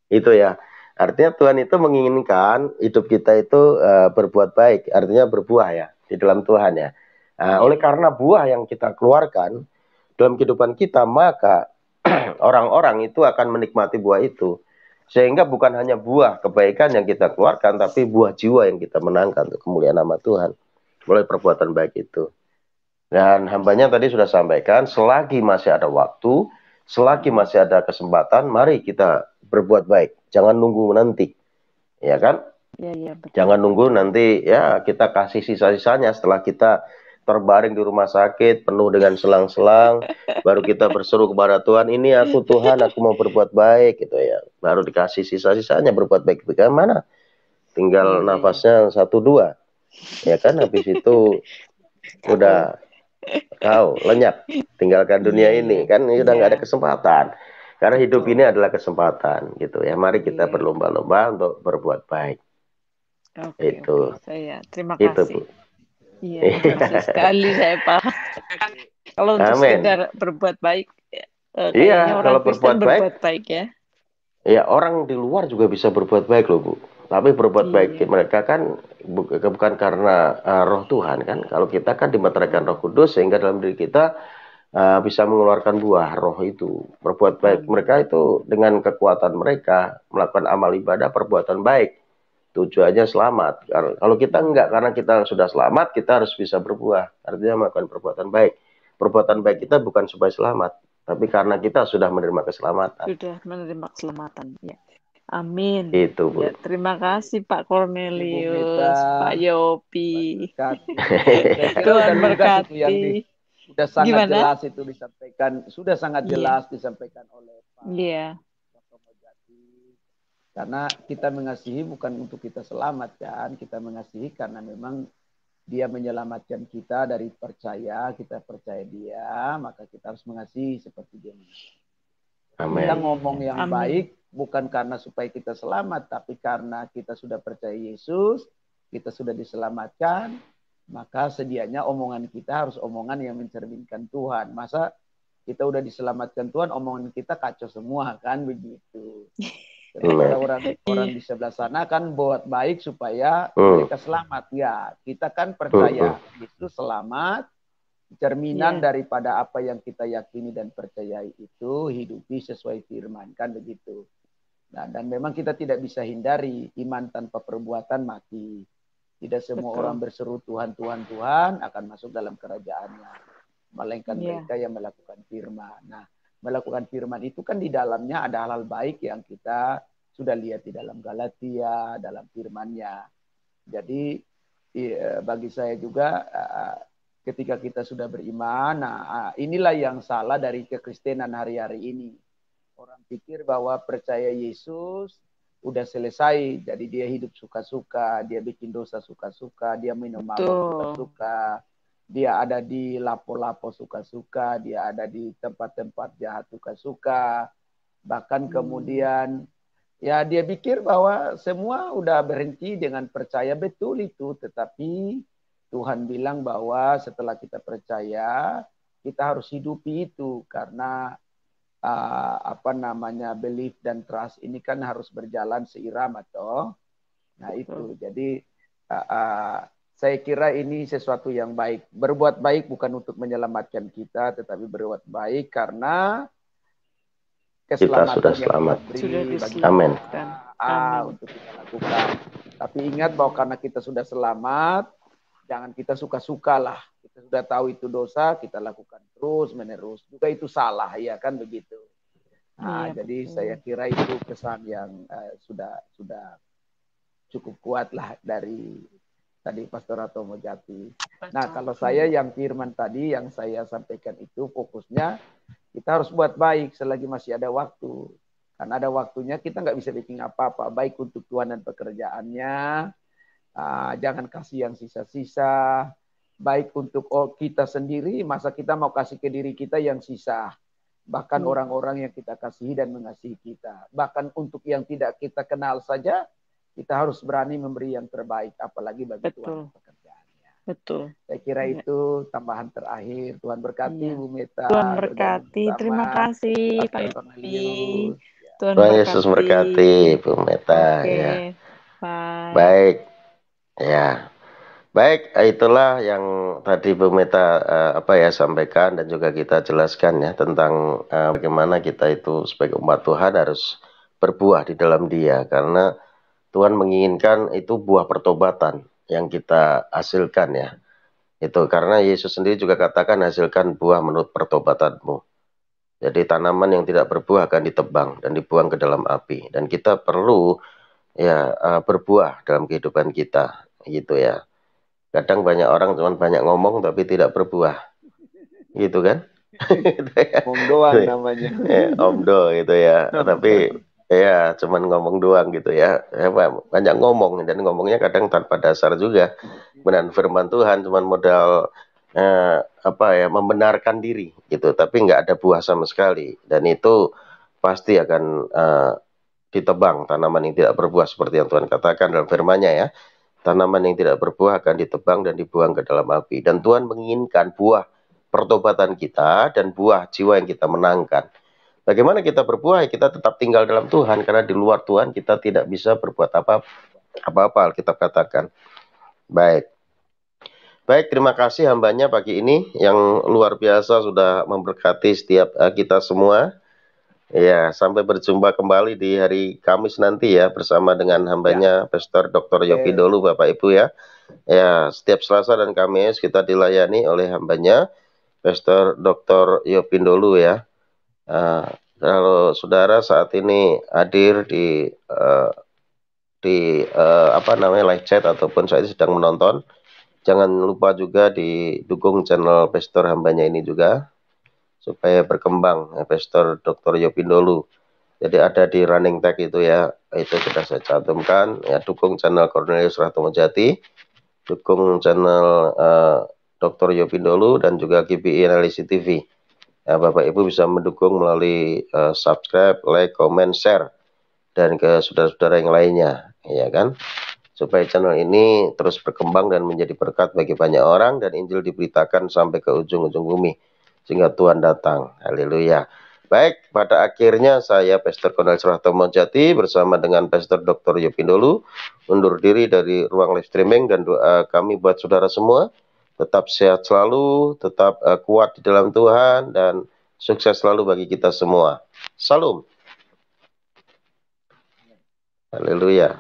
Itu ya. Artinya Tuhan itu menginginkan hidup kita itu berbuat baik, artinya berbuah ya di dalam Tuhan ya. Oleh karena buah yang kita keluarkan dalam kehidupan kita, maka orang-orang itu akan menikmati buah itu. Sehingga bukan hanya buah kebaikan yang kita keluarkan, tapi buah jiwa yang kita menangkan untuk kemuliaan nama Tuhan melalui perbuatan baik itu. Dan hambanya tadi sudah sampaikan, selagi masih ada waktu, selagi masih ada kesempatan, mari kita berbuat baik. Jangan nunggu nanti, ya kan? Ya, betul. Jangan nunggu nanti ya kita kasih sisa-sisanya setelah kita terbaring di rumah sakit penuh dengan selang-selang, baru kita berseru kepada Tuhan, ini aku Tuhan, aku mau berbuat baik gitu ya. Baru dikasih sisa-sisanya berbuat baik. Bagaimana? Tinggal nafasnya 1-2, ya kan? Habis itu udah kau lenyap, tinggalkan dunia ini kan, udah nggak ada kesempatan. Karena hidup ini adalah kesempatan gitu ya. Mari kita berlomba-lomba untuk berbuat baik. Oke. Saya terima kasih. Itu Bu. Iya, persis sekali saya paham. Kalau untuk Amin. sekedar berbuat baik, Iya, kayaknya kalau orang Kristen berbuat baik, berbuat baik ya. ya orang di luar juga bisa berbuat baik loh Bu. Tapi berbuat baik Iya, mereka kan bukan karena roh Tuhan kan. Kalau kita kan dimeteraikan Roh Kudus sehingga dalam diri kita bisa mengeluarkan buah roh itu. Berbuat baik amin. mereka itu dengan kekuatan mereka melakukan amal ibadah perbuatan baik. Tujuannya selamat. Kalau kita enggak, karena kita sudah selamat, kita harus bisa berbuah. Artinya melakukan perbuatan baik. Perbuatan baik kita bukan supaya selamat, tapi karena kita sudah menerima keselamatan. Sudah menerima keselamatan. Ya. Amin. Itu Bu. Ya, terima kasih Pak Ibu Meta, Cornelius, Pak Yopi. berkati. Saya kira udah Tuhan lugas itu yang berkati. sudah sangat Gimana? jelas itu disampaikan, sudah sangat Iya. jelas disampaikan oleh Pak Iya, Dr. Jati. Karena kita mengasihi bukan untuk kita selamat kan, kita mengasihi karena memang dia menyelamatkan kita dari percaya, kita percaya dia, maka kita harus mengasihi seperti dia mengasihi. Amin. Kita ngomong yang Amin. baik bukan karena supaya kita selamat, tapi karena kita sudah percaya Yesus, kita sudah diselamatkan, maka sedianya omongan kita harus omongan yang mencerminkan Tuhan. Masa kita udah diselamatkan Tuhan, omongan kita kacau semua kan begitu. Sementara orang di sebelah sana kan buat baik supaya mereka selamat. Ya, kita kan percaya Yesus selamat, cerminan daripada apa yang kita yakini dan percayai itu hidupi sesuai firman kan begitu. Nah, dan memang kita tidak bisa hindari iman tanpa perbuatan mati. Tidak semua orang berseru Tuhan, Tuhan, Tuhan akan masuk dalam kerajaannya. Melainkan mereka yang melakukan firman. Nah, melakukan firman itu kan di dalamnya ada hal-hal baik yang kita sudah lihat di dalam Galatia, dalam firman-Nya. Jadi bagi saya juga ketika kita sudah beriman, nah inilah yang salah dari kekristenan hari-hari ini. Orang pikir bahwa percaya Yesus udah selesai, jadi dia hidup suka-suka, dia bikin dosa suka-suka, dia minum mabuk suka-suka, dia ada di lapo-lapo suka-suka, dia ada di tempat-tempat jahat suka-suka, bahkan kemudian ya dia pikir bahwa semua udah berhenti dengan percaya. Betul itu, tetapi Tuhan bilang bahwa setelah kita percaya, kita harus hidupi itu karena belief dan trust ini kan harus berjalan seirama toh. Nah itu, jadi saya kira ini sesuatu yang baik. Berbuat baik bukan untuk menyelamatkan kita, tetapi berbuat baik karena keselamatan kita sudah selamat. Sudah bagi Amin. Untuk kita lakukan. Tapi ingat bahwa karena kita sudah selamat, jangan kita suka-suka lah. Kita sudah tahu itu dosa, kita lakukan terus menerus. Juga itu salah, ya kan begitu. Nah, jadi saya kira itu kesan yang sudah cukup kuat lah dari tadi Pastor Atomo Jati. Nah, kalau saya yang firman tadi yang saya sampaikan itu fokusnya kita harus buat baik selagi masih ada waktu. Karena ada waktunya kita nggak bisa bikin apa-apa. Baik untuk Tuhan dan pekerjaannya. Jangan kasih yang sisa-sisa. Baik untuk kita sendiri, masa kita mau kasih ke diri kita yang sisa. Bahkan orang-orang yang kita kasihi dan mengasihi kita. Bahkan untuk yang tidak kita kenal saja, kita harus berani memberi yang terbaik. Apalagi bagi Tuhan dan pekerjaannya. Betul. Saya kira itu tambahan terakhir. Tuhan berkati Bu Meta. Tuhan berkati. Terima kasih Pak Yopi. Tuhan Yesus berkati Bu Meta. Ya. Baik. Ya. Baik, itulah yang tadi Bu Meta sampaikan dan juga kita jelaskan ya tentang bagaimana kita itu sebagai umat Tuhan harus berbuah di dalam Dia, karena Tuhan menginginkan itu buah pertobatan yang kita hasilkan ya. Itu karena Yesus sendiri juga katakan hasilkan buah menurut pertobatanmu. Jadi tanaman yang tidak berbuah akan ditebang dan dibuang ke dalam api, dan kita perlu ya berbuah dalam kehidupan kita gitu ya. Kadang banyak orang cuma banyak ngomong tapi tidak berbuah. Gitu kan? Ngomong doang namanya. Omdo gitu ya. Tapi ya cuman ngomong doang gitu ya. Banyak ngomong dan ngomongnya kadang tanpa dasar juga. Benar firman Tuhan cuman modal membenarkan diri gitu, tapi nggak ada buah sama sekali. Dan itu pasti akan ditebang tanaman yang tidak berbuah seperti yang Tuhan katakan dalam firman-Nya ya. Tanaman yang tidak berbuah akan ditebang dan dibuang ke dalam api. Dan Tuhan menginginkan buah pertobatan kita dan buah jiwa yang kita menangkan. Bagaimana kita berbuah? Kita tetap tinggal dalam Tuhan, karena di luar Tuhan kita tidak bisa berbuat apa-apa, Alkitab katakan. Baik, terima kasih hambanya pagi ini yang luar biasa sudah memberkati setiap kita semua. Ya, sampai berjumpa kembali di hari Kamis nanti ya, bersama dengan hambanya Pastor Dr. Yopi Dolu, Bapak Ibu ya. Ya, setiap Selasa dan Kamis kita dilayani oleh hambanya Pastor Dr. Yopi Dolu ya. Kalau saudara saat ini hadir di live chat ataupun saat ini sedang menonton, jangan lupa juga didukung channel Pastor hambanya ini juga, supaya berkembang ya, Pastor Dr. Yopindolu. Jadi ada di running tag itu ya, itu sudah saya cantumkan ya. Dukung channel Cornelius Rahtomo Jati, dukung channel Dr. Yopindolu dan juga GBI Analisi TV ya. Bapak Ibu bisa mendukung melalui subscribe, like, comment, share, dan ke saudara-saudara yang lainnya ya kan, supaya channel ini terus berkembang dan menjadi berkat bagi banyak orang, dan Injil diberitakan sampai ke ujung-ujung bumi sehingga Tuhan datang. Haleluya. Baik, pada akhirnya saya Pastor Cornelius Rahtomo Jati bersama dengan Pastor Dr. Yopindolu undur diri dari ruang live streaming, dan doa kami buat saudara semua tetap sehat selalu, tetap kuat di dalam Tuhan, dan sukses selalu bagi kita semua. Salam. Haleluya.